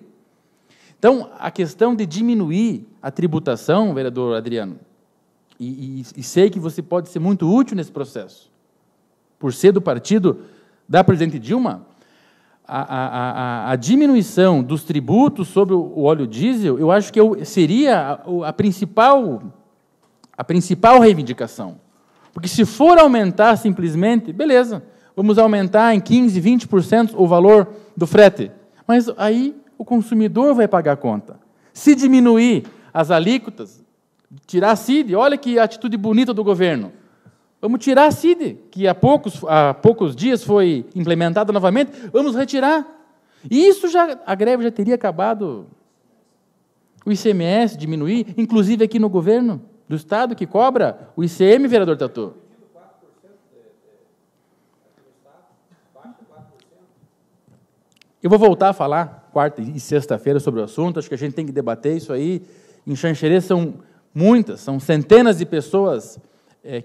B: Então, a questão de diminuir a tributação, vereador Adriano, e sei que você pode ser muito útil nesse processo, por ser do partido da presidente Dilma, a diminuição dos tributos sobre o óleo diesel, eu acho que seria a principal reivindicação. Porque se for aumentar simplesmente, beleza, vamos aumentar em 15%, 20% o valor do frete. Mas aí o consumidor vai pagar a conta. Se diminuir as alíquotas, tirar a CID, olha que atitude bonita do governo. Vamos tirar a CID, que há poucos dias foi implementada novamente, vamos retirar. E isso a greve já teria acabado. O ICMS diminuir, inclusive aqui no governo do Estado, que cobra o ICM, vereador Tatu. Eu vou voltar a falar quarta e sexta-feira sobre o assunto, acho que a gente tem que debater isso aí. Em Xanxerê são centenas de pessoas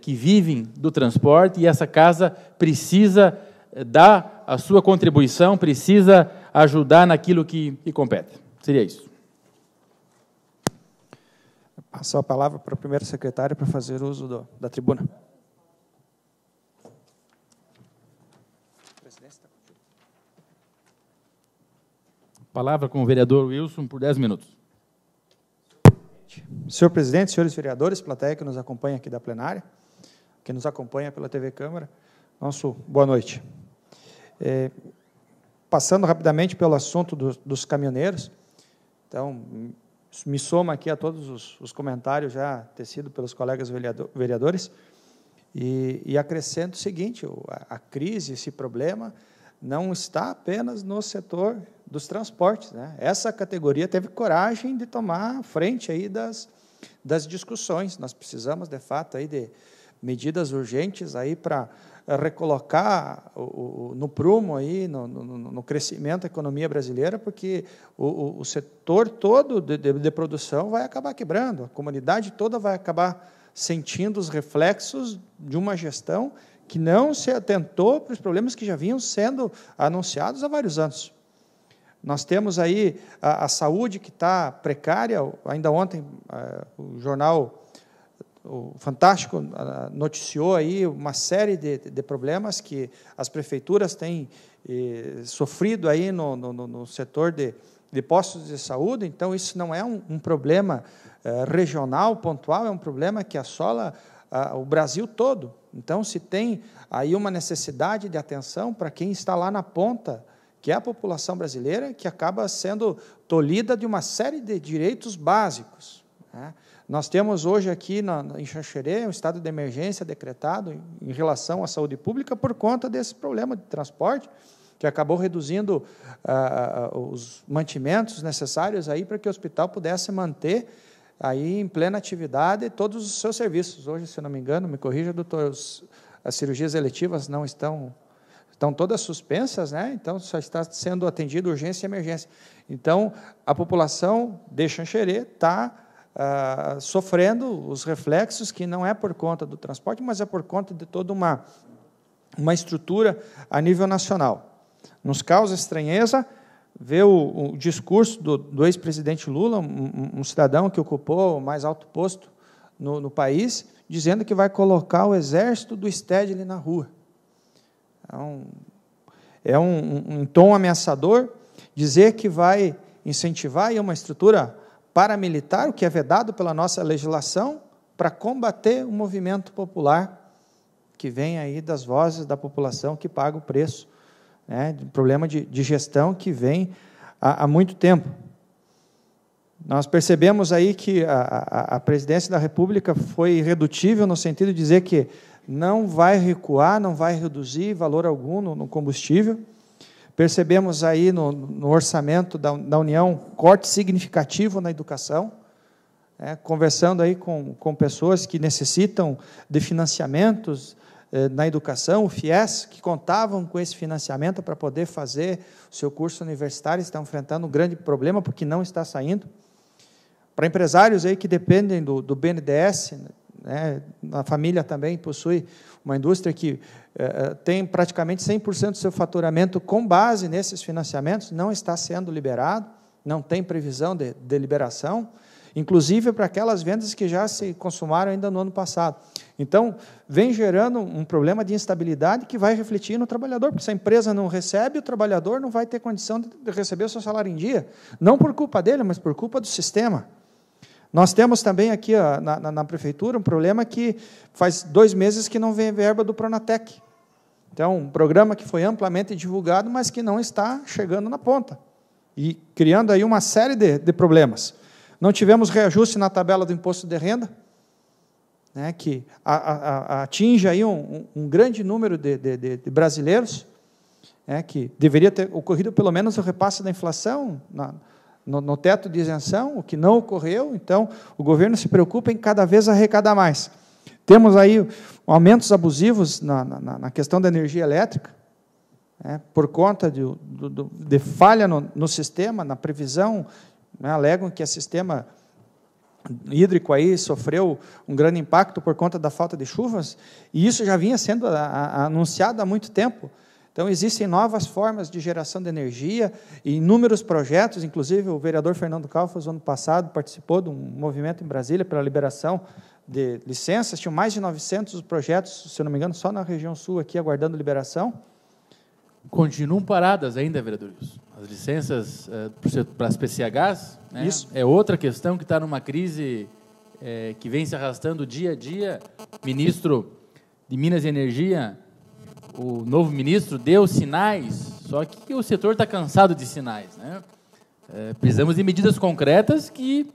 B: que vivem do transporte, e essa casa precisa dar a sua contribuição, precisa ajudar naquilo que compete. Seria isso.
A: Passo a palavra para o primeiro secretário para fazer uso da tribuna.
B: Palavra com o vereador Wilson por 10 minutos.
A: Senhor presidente, senhores vereadores, plateia que nos acompanha aqui da plenária, que nos acompanha pela TV Câmara, nosso boa noite. Passando rapidamente pelo assunto dos caminhoneiros, então, me soma aqui a todos os comentários já tecidos pelos colegas vereadores, e acrescento o seguinte: a crise, esse problema, não está apenas no setor dos transportes, né? Essa categoria teve coragem de tomar frente aí das discussões. Nós precisamos, de fato, aí de medidas urgentes aí para recolocar no prumo aí, no crescimento da economia brasileira, porque o setor todo de produção vai acabar quebrando, a comunidade toda vai acabar sentindo os reflexos de uma gestão que não se atentou para os problemas que já vinham sendo anunciados há vários anos. Nós temos aí a saúde que está precária. Ainda ontem, o jornal o Fantástico noticiou aí uma série de problemas que as prefeituras têm sofrido aí no setor de postos de saúde. Então, isso não é um problema regional, pontual, é um problema que assola o Brasil todo. Então, se tem aí uma necessidade de atenção para quem está lá na ponta, que é a população brasileira, que acaba sendo tolhida de uma série de direitos básicos, né? Nós temos hoje aqui em Xanxerê um estado de emergência decretado em relação à saúde pública por conta desse problema de transporte, que acabou reduzindo os mantimentos necessários aí para que o hospital pudesse manter aí em plena atividade todos os seus serviços. Hoje, se não me engano, me corrija, doutor, as cirurgias eletivas não estão todas suspensas, né? Então, só está sendo atendido urgência e emergência. Então, a população de Xanxerê está sofrendo os reflexos, que não é por conta do transporte, mas é por conta de toda uma estrutura a nível nacional. Nos causa estranheza ver o discurso do ex-presidente Lula, um cidadão que ocupou o mais alto posto no país, dizendo que vai colocar o exército do Stedley na rua. É um tom ameaçador dizer que vai incentivar aí uma estrutura paramilitar, o que é vedado pela nossa legislação, para combater o movimento popular que vem aí das vozes da população que paga o preço, né, de problema de gestão que vem há muito tempo. Nós percebemos aí que a presidência da República foi irredutível no sentido de dizer que não vai recuar, não vai reduzir valor algum no combustível. Percebemos aí no orçamento da União corte significativo na educação, conversando aí com pessoas que necessitam de financiamentos na educação, o FIES, que contavam com esse financiamento para poder fazer o seu curso universitário, estão enfrentando um grande problema porque não está saindo. Para empresários aí que dependem do BNDES, né, a família também possui uma indústria que tem praticamente 100% do seu faturamento com base nesses financiamentos, não está sendo liberado, não tem previsão de liberação, inclusive para aquelas vendas que já se consumaram ainda no ano passado. Então, vem gerando um problema de instabilidade que vai refletir no trabalhador, porque se a empresa não recebe, o trabalhador não vai ter condição de receber o seu salário em dia, não por culpa dele, mas por culpa do sistema. Nós temos também aqui na prefeitura um problema que faz 2 meses que não vem verba do Pronatec. Então, um programa que foi amplamente divulgado, mas que não está chegando na ponta, e criando aí uma série de problemas. Não tivemos reajuste na tabela do imposto de renda, né, que atinge aí um grande número de brasileiros, que deveria ter ocorrido pelo menos o repasse da inflação no teto de isenção, o que não ocorreu. Então, o governo se preocupa em cada vez arrecadar mais. Temos aí aumentos abusivos na questão da energia elétrica, por conta de falha no sistema, na previsão, né, alegam que o sistema hídrico aí sofreu um grande impacto por conta da falta de chuvas, e isso já vinha sendo anunciado há muito tempo. Então, existem novas formas de geração de energia e inúmeros projetos, inclusive o vereador Fernando Calfas, ano passado, participou de um movimento em Brasília pela liberação de licenças, tinham mais de 900 projetos, se eu não me engano, só na região sul aqui, aguardando liberação.
B: Continuam paradas ainda, vereador Wilson. As licenças para as PCHs, né,
A: isso
B: é outra questão que está numa crise que vem se arrastando dia a dia. Ministro de Minas e Energia, o novo ministro, deu sinais, só que o setor está cansado de sinais, né? Precisamos de medidas concretas que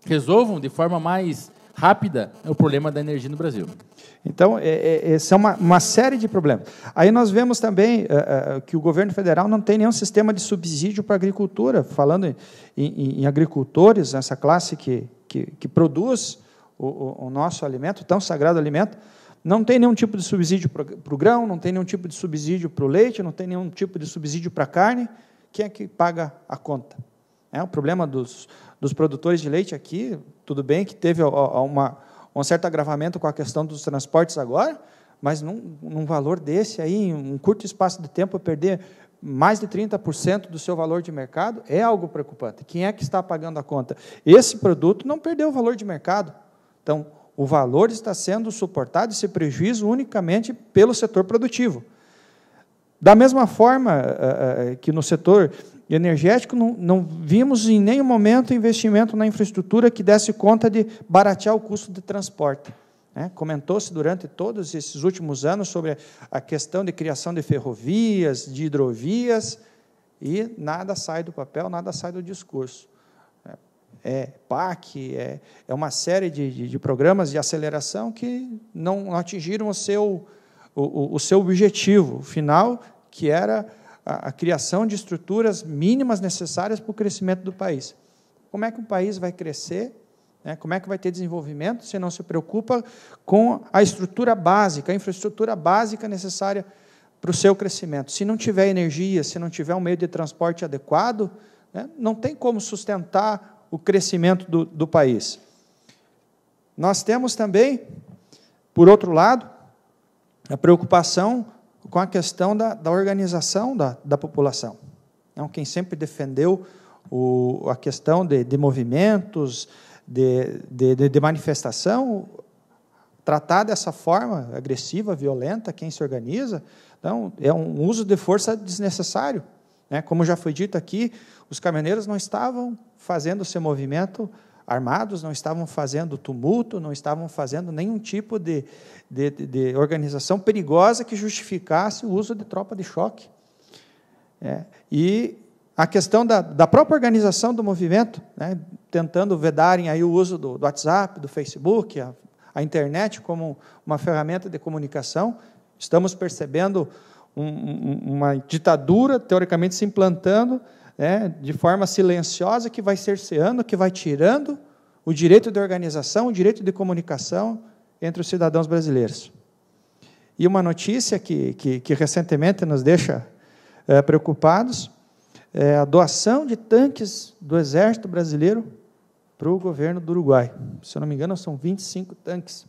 B: resolvam de forma mais rápida o problema da energia no Brasil.
A: Então, essa é uma série de problemas. Aí nós vemos também que o governo federal não tem nenhum sistema de subsídio para a agricultura, falando em agricultores, essa classe que produz o nosso alimento, o tão sagrado alimento, não tem nenhum tipo de subsídio para o grão, não tem nenhum tipo de subsídio para o leite, não tem nenhum tipo de subsídio para a carne. Quem é que paga a conta? O problema dos produtores de leite aqui, tudo bem que teve um certo agravamento com a questão dos transportes agora, mas num valor desse aí, em um curto espaço de tempo, perder mais de 30% do seu valor de mercado, é algo preocupante. Quem é que está pagando a conta? Esse produto não perdeu o valor de mercado. Então, o valor está sendo suportado, esse prejuízo, unicamente pelo setor produtivo. Da mesma forma que no setor energético, não vimos em nenhum momento investimento na infraestrutura que desse conta de baratear o custo de transporte. Comentou-se durante todos esses últimos anos sobre a questão de criação de ferrovias, de hidrovias, e nada sai do papel, nada sai do discurso. PAC, é uma série de programas de aceleração que não atingiram o seu objetivo final, que era a criação de estruturas mínimas necessárias para o crescimento do país. Como é que um país vai crescer? Como é que vai ter desenvolvimento se não se preocupa com a estrutura básica, a infraestrutura básica necessária para o seu crescimento? Se não tiver energia, se não tiver um meio de transporte adequado, não tem como sustentar o crescimento do país. Nós temos também, por outro lado, a preocupação com a questão da organização da população. Então, quem sempre defendeu a questão de movimentos, de manifestação, tratar dessa forma agressiva, violenta, quem se organiza, então, é um uso de força desnecessário. Como já foi dito aqui, os caminhoneiros não estavam fazendo esse movimento armados, não estavam fazendo tumulto, não estavam fazendo nenhum tipo de organização perigosa que justificasse o uso de tropa de choque. E a questão da própria organização do movimento, tentando vedarem aí o uso do WhatsApp, do Facebook, a internet como uma ferramenta de comunicação. Estamos percebendo uma ditadura, teoricamente, se implantando, de forma silenciosa, que vai cerceando, que vai tirando o direito de organização, o direito de comunicação entre os cidadãos brasileiros. E uma notícia que recentemente nos deixa preocupados, a doação de tanques do Exército Brasileiro para o governo do Uruguai. Se eu não me engano, são 25 tanques.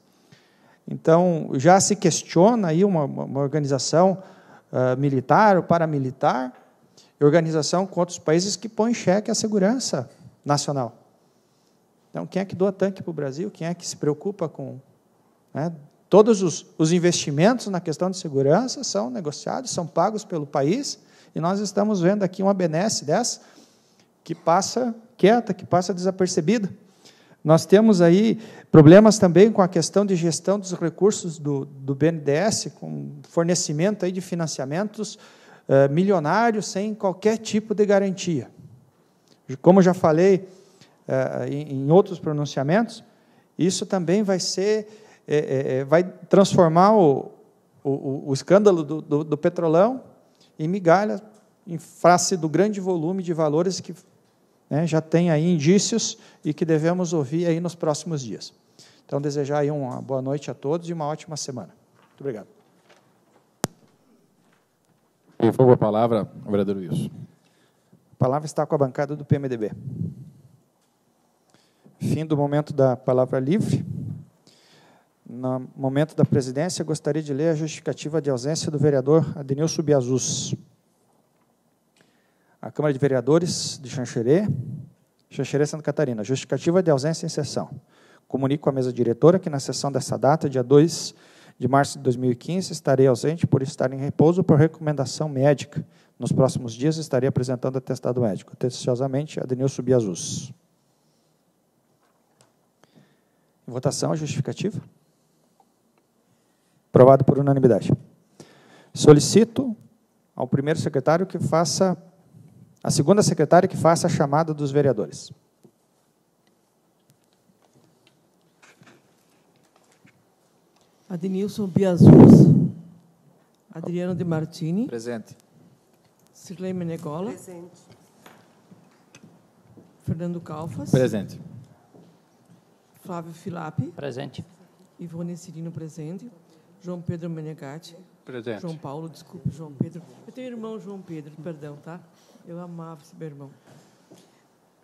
A: Então, já se questiona aí uma organização militar ou paramilitar, organização com outros países que põe em xeque a segurança nacional. Então, quem é que doa tanque para o Brasil? Quem é que se preocupa com... Todos os investimentos na questão de segurança são negociados, são pagos pelo país, e nós estamos vendo aqui uma benesse dessa, que passa quieta, que passa desapercebida. Nós temos aí problemas também com a questão de gestão dos recursos do BNDES, com fornecimento aí de financiamentos milionários, sem qualquer tipo de garantia. Como já falei em outros pronunciamentos, isso também vai vai transformar o escândalo do Petrolão em migalha, em face do grande volume de valores que já tem aí indícios e que devemos ouvir aí nos próximos dias. Então, desejar aí uma boa noite a todos e uma ótima semana. Muito obrigado.
B: Por favor, a palavra ao vereador Wilson.
A: A palavra está com a bancada do PMDB. Fim do momento da palavra livre. No momento da presidência, gostaria de ler a justificativa de ausência do vereador Adenilson Biazus. A Câmara de Vereadores de Xanxerê, Santa Catarina. Justificativa de ausência em sessão. Comunico à mesa diretora que na sessão dessa data, dia 2 de março de 2015, estarei ausente por estar em repouso por recomendação médica. Nos próximos dias, estarei apresentando atestado médico. Atenciosamente, Adenilson Biazus. Em votação, a justificativa. Aprovado por unanimidade. Solicito ao primeiro secretário que faça, a segunda secretária que faça a chamada dos vereadores.
F: Adenilson Biazus. Adriano de Martini.
D: Presente.
F: Cirlei Menegola.
E: Presente.
F: Fernando Calfas.
B: Presente.
F: Flávio Filapi.
G: Presente.
F: Ivone Cirino, presente. João Pedro Menegatti.
C: Presente.
F: João Paulo, desculpe, João Pedro. Eu tenho irmão João Pedro, perdão, tá? Eu amava esse meu irmão.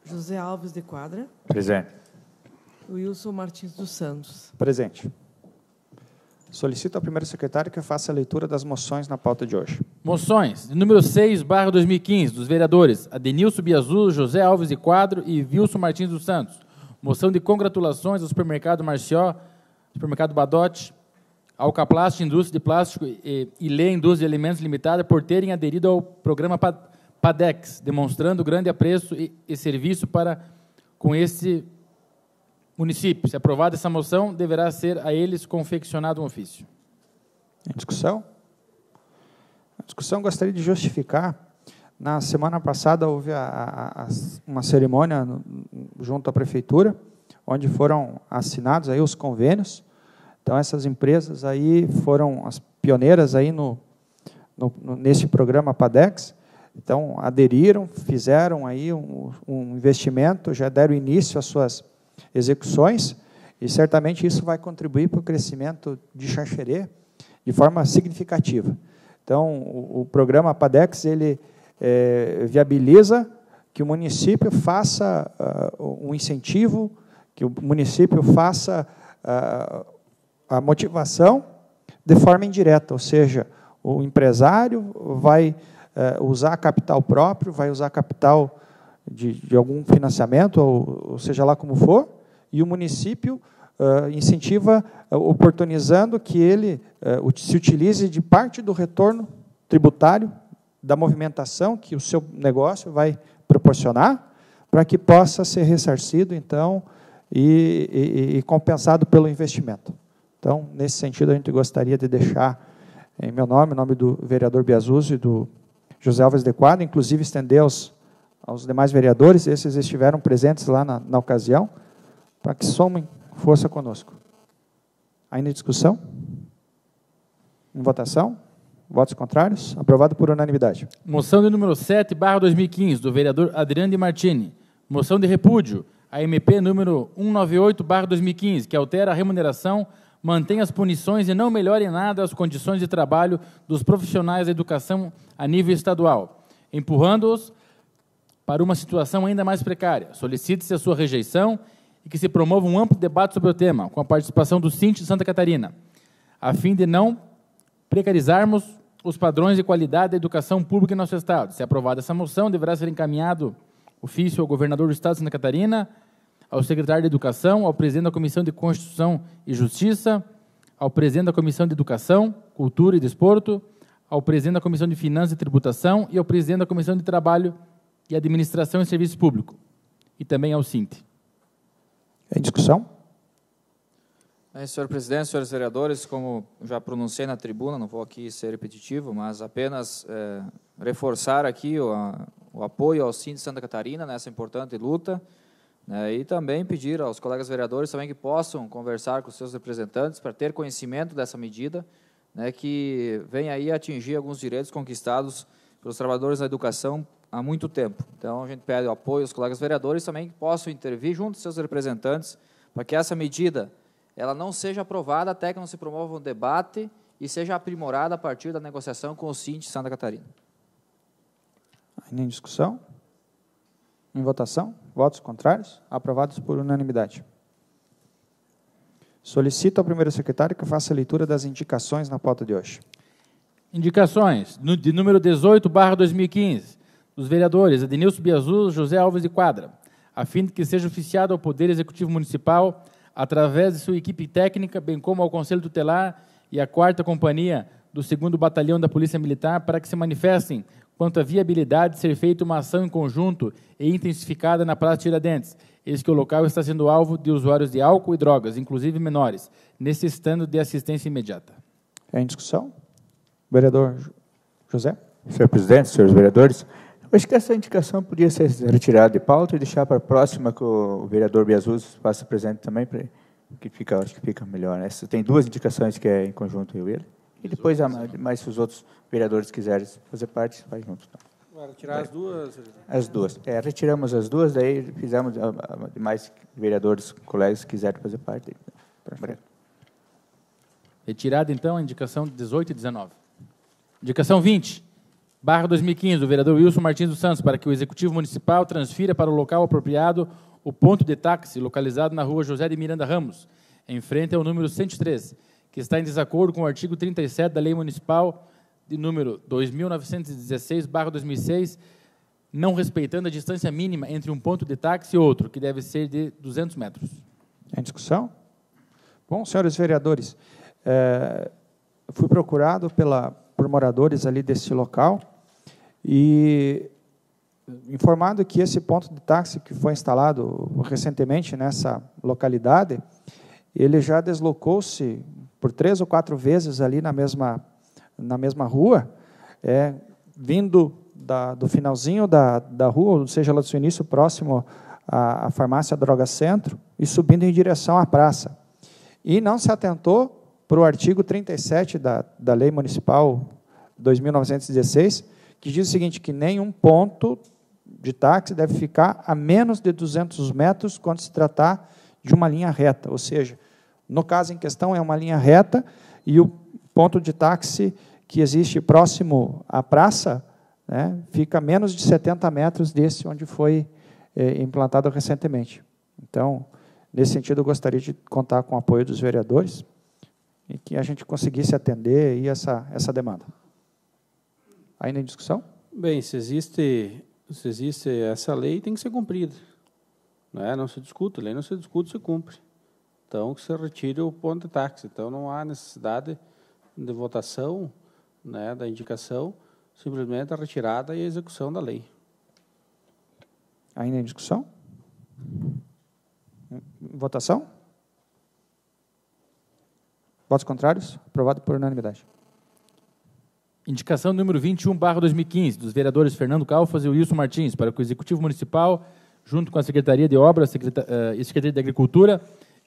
F: José Alves de Quadra.
A: Presente.
F: Wilson Martins dos Santos.
A: Presente. Solicito ao primeiro secretário que faça a leitura das moções na pauta de hoje.
B: Moções. De número 6/2015, dos vereadores Adenilson Biazul, José Alves de Quadro e Wilson Martins dos Santos. Moção de congratulações ao supermercado Marció, supermercado Badote, Alcaplast, Indústria de Plástico e Lê Indústria de Alimentos Limitada por terem aderido ao programa PADEX, demonstrando grande apreço e serviço para com esse município. Se aprovada essa moção, deverá ser a eles confeccionado um ofício.
A: Em discussão? A discussão gostaria de justificar. Na semana passada houve uma cerimônia junto à prefeitura, onde foram assinados aí os convênios. Então, essas empresas aí foram as pioneiras aí nesse programa PADEX. Então, aderiram, fizeram aí um investimento, já deram início às suas execuções, e certamente isso vai contribuir para o crescimento de Xanxerê de forma significativa. Então, o programa PADEX, ele viabiliza que o município faça um incentivo, que o município faça a motivação de forma indireta, ou seja, o empresário vai usar capital próprio, vai usar capital de algum financiamento, ou seja lá como for, e o município incentiva, oportunizando que ele se utilize de parte do retorno tributário, da movimentação que o seu negócio vai proporcionar, para que possa ser ressarcido, então, e compensado pelo investimento. Então, nesse sentido, a gente gostaria de deixar, em meu nome, em nome do vereador Biazuzzi e do José Alves de Quadro, inclusive estender aos demais vereadores, esses estiveram presentes lá na ocasião, para que somem força conosco. Ainda em discussão? Em votação? Votos contrários? Aprovado por unanimidade.
B: Moção de número 7/2015, do vereador Adriano de Martini. Moção de repúdio, a MP número 198/2015, que altera a remuneração, mantém as punições e não melhora em nada as condições de trabalho dos profissionais da educação a nível estadual, empurrando-os para uma situação ainda mais precária. Solicite-se a sua rejeição e que se promova um amplo debate sobre o tema, com a participação do Síndico de Santa Catarina, a fim de não precarizarmos os padrões de qualidade da educação pública em nosso Estado. Se aprovada essa moção, deverá ser encaminhado ofício ao governador do Estado de Santa Catarina, ao secretário de Educação, ao presidente da Comissão de Constituição e Justiça, ao presidente da Comissão de Educação, Cultura e Desporto, ao presidente da Comissão de Finanças e Tributação e ao presidente da Comissão de Trabalho e Administração e Serviço Público, e também ao SINT.
A: Em discussão?
D: Senhor presidente, senhores vereadores, como já pronunciei na tribuna, não vou aqui ser repetitivo, mas apenas reforçar aqui o apoio ao SINT de Santa Catarina nessa importante luta, né, e também pedir aos colegas vereadores também que possam conversar com os seus representantes para ter conhecimento dessa medida, né, que vem aí atingir alguns direitos conquistados pelos trabalhadores da educação há muito tempo. Então, a gente pede o apoio aos colegas vereadores também que possam intervir junto aos seus representantes para que essa medida ela não seja aprovada até que não se promova um debate e seja aprimorada a partir da negociação com o SINT de Santa Catarina.
A: Ainda em discussão? Em votação? Votos contrários? Aprovados por unanimidade. Solicito ao primeiro secretário que faça a leitura das indicações na pauta de hoje.
B: Indicações de número 18/2015, dos vereadores Adenilson Biazul, José Alves de Quadra, a fim de que seja oficiado ao Poder Executivo Municipal, através de sua equipe técnica, bem como ao Conselho Tutelar e à 4ª Companhia do 2º Batalhão da Polícia Militar, para que se manifestem quanto à viabilidade de ser feita uma ação em conjunto e intensificada na Praça Tiradentes, eis que o local está sendo alvo de usuários de álcool e drogas, inclusive menores, necessitando de assistência imediata.
A: Em discussão? Vereador José?
G: Senhor presidente, senhores vereadores, eu acho que essa indicação podia ser retirada de pauta e deixar para a próxima que o vereador Biazuzzi faça presente também, para que fica, acho que fica melhor. Essa tem duas indicações que é em conjunto eu e ele, e depois mais se os outros vereadores quiserem fazer parte, faz junto. Tá?
C: Vai retirar as duas?
G: As duas. Retiramos as duas, daí fizemos demais vereadores, colegas que quiserem fazer parte.
B: Retirada, então, a indicação 18 e 19. Indicação 20/2015, do vereador Wilson Martins dos Santos, para que o Executivo Municipal transfira para o local apropriado o ponto de táxi localizado na rua José de Miranda Ramos, em frente ao número 103, que está em desacordo com o artigo 37 da Lei Municipal de número 2916/2006, não respeitando a distância mínima entre um ponto de táxi e outro, que deve ser de 200 metros.
A: Em discussão? Bom, senhores vereadores, fui procurado por moradores ali desse local e informado que esse ponto de táxi que foi instalado recentemente nessa localidade, ele já deslocou-se por 3 ou 4 vezes ali na mesma rua, vindo do finalzinho da rua, ou seja, lá do seu início, próximo à farmácia Droga Centro, e subindo em direção à praça. E não se atentou para o artigo 37 da Lei Municipal 2916, que diz o seguinte, que nenhum ponto de táxi deve ficar a menos de 200 metros quando se tratar de uma linha reta, ou seja, no caso em questão é uma linha reta e o ponto de táxi que existe próximo à praça, né, fica a menos de 70 metros desse onde foi implantado recentemente. Então, nesse sentido, eu gostaria de contar com o apoio dos vereadores e que a gente conseguisse atender aí essa demanda. Ainda em discussão?
C: Bem, se existe essa lei, tem que ser cumprida. Não se discute, a lei não se discute, se cumpre. Então, que se retire o ponto de táxi. Então, não há necessidade de votação, da indicação, simplesmente a retirada e a execução da lei.
A: Ainda em discussão? Votação? Votos contrários? Aprovado por unanimidade.
B: Indicação número 21/2015, dos vereadores Fernando Calfas e Wilson Martins, para que o Executivo Municipal, junto com a Secretaria de Obras e Secretaria de Agricultura,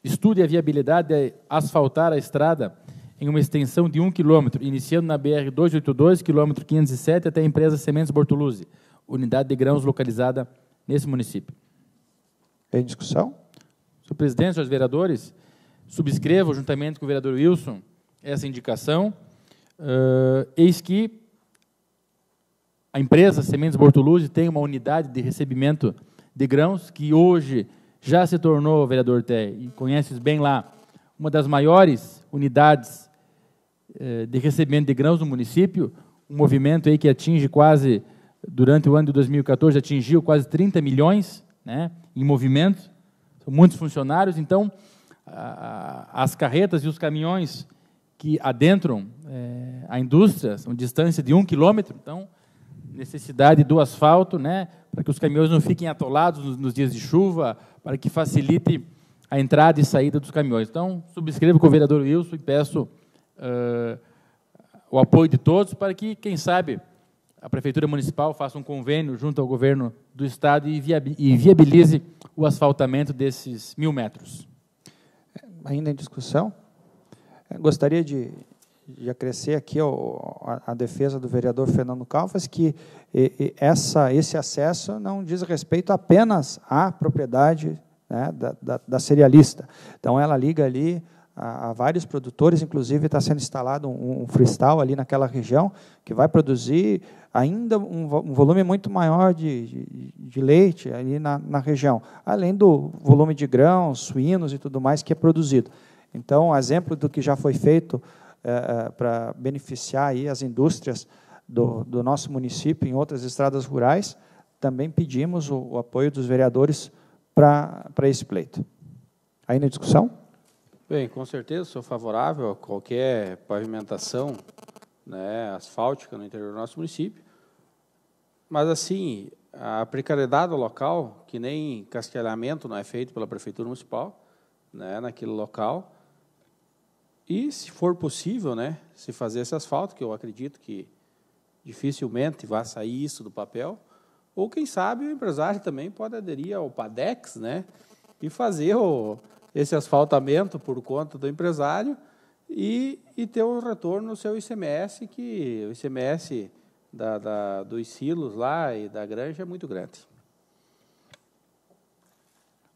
B: estude a viabilidade de asfaltar a estrada em uma extensão de 1 km, iniciando na BR-282, quilômetro 507, até a empresa Sementes Bortoluzzi, unidade de grãos localizada nesse município.
A: Em discussão?
B: Senhor presidente, senhores vereadores, subscrevo, juntamente com o vereador Wilson, essa indicação. Eis que a empresa Sementes Bortoluzzi tem uma unidade de recebimento de grãos que hoje já se tornou, vereador Té, e conheces bem lá, uma das maiores unidades de recebimento de grãos no município, um movimento aí que atinge quase, durante o ano de 2014, atingiu quase 30 milhões, em movimento, são muitos funcionários, então, as carretas e os caminhões que adentram a indústria, são distância de 1 quilômetro, então, necessidade do asfalto, para que os caminhões não fiquem atolados nos dias de chuva, para que facilite a entrada e saída dos caminhões. Então, subscrevo com o vereador Wilson e peço o apoio de todos para que, quem sabe, a Prefeitura Municipal faça um convênio junto ao governo do Estado e viabilize o asfaltamento desses 1.000 metros.
A: Ainda em discussão? Gostaria de acrescer aqui a defesa do vereador Fernando Calfas, que esse acesso não diz respeito apenas à propriedade da cerealista. Então, ela liga ali a vários produtores, inclusive está sendo instalado um freestyle ali naquela região, que vai produzir ainda um volume muito maior de leite ali na região, além do volume de grãos, suínos e tudo mais que é produzido. Então, exemplo do que já foi feito para beneficiar aí as indústrias do nosso município em outras estradas rurais, também pedimos o apoio dos vereadores para esse pleito. Aí na discussão?
C: Bem, com certeza sou favorável a qualquer pavimentação asfáltica no interior do nosso município, mas assim, a precariedade local, que nem cascalhamento não é feito pela Prefeitura Municipal, naquele local, e se for possível, se fazer esse asfalto, que eu acredito que dificilmente vai sair isso do papel, ou quem sabe o empresário também pode aderir ao PADEX, e fazer esse asfaltamento por conta do empresário e ter um retorno no seu ICMS, que o ICMS dos silos lá e da granja é muito grande.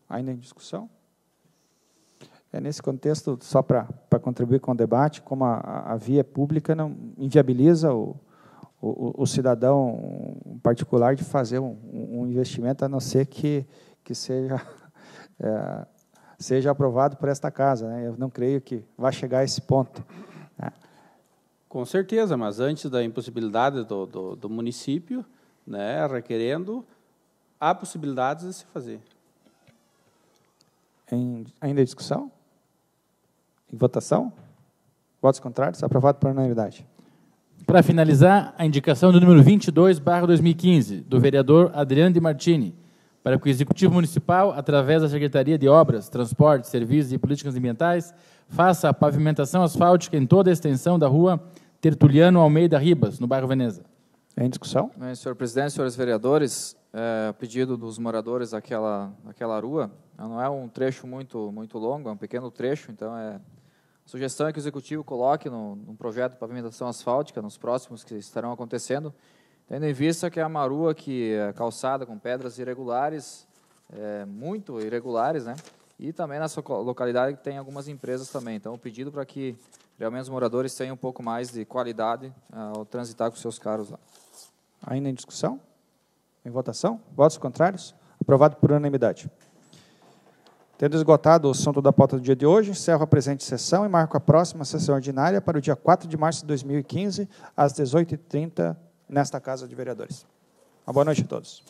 A: Ainda em discussão? Nesse contexto, só para contribuir com o debate, como a via pública não inviabiliza o cidadão particular de fazer um investimento, a não ser que seja seja aprovado por esta casa, né? Eu não creio que vai chegar a esse ponto, né?
C: Com certeza, mas antes da impossibilidade do município, né, requerendo, há possibilidades de se fazer.
A: Ainda em discussão? Em votação? Votos contrários? Aprovado por unanimidade.
B: Para finalizar, a indicação do número 22/2015, do vereador Adriano de Martini, para que o Executivo Municipal, através da Secretaria de Obras, Transportes, Serviços e Políticas Ambientais, faça a pavimentação asfáltica em toda a extensão da rua Tertuliano Almeida Ribas, no bairro Veneza.
A: Em discussão?
D: Senhor presidente, senhores vereadores, a pedido dos moradores daquela rua, não é um trecho muito longo, é um pequeno trecho, então a sugestão é que o Executivo coloque num projeto de pavimentação asfáltica, nos próximos que estarão acontecendo, tendo em vista que é uma rua que é calçada com pedras irregulares, muito irregulares, né? E também nessa localidade tem algumas empresas também. Então, o pedido para que realmente os moradores tenham um pouco mais de qualidade ao transitar com seus carros lá.
A: Ainda em discussão? Em votação? Votos contrários? Aprovado por unanimidade. Tendo esgotado o assunto da pauta do dia de hoje, encerro a presente sessão e marco a próxima sessão ordinária para o dia 4 de março de 2015, às 18h30, nesta Casa de Vereadores. Uma boa noite a todos.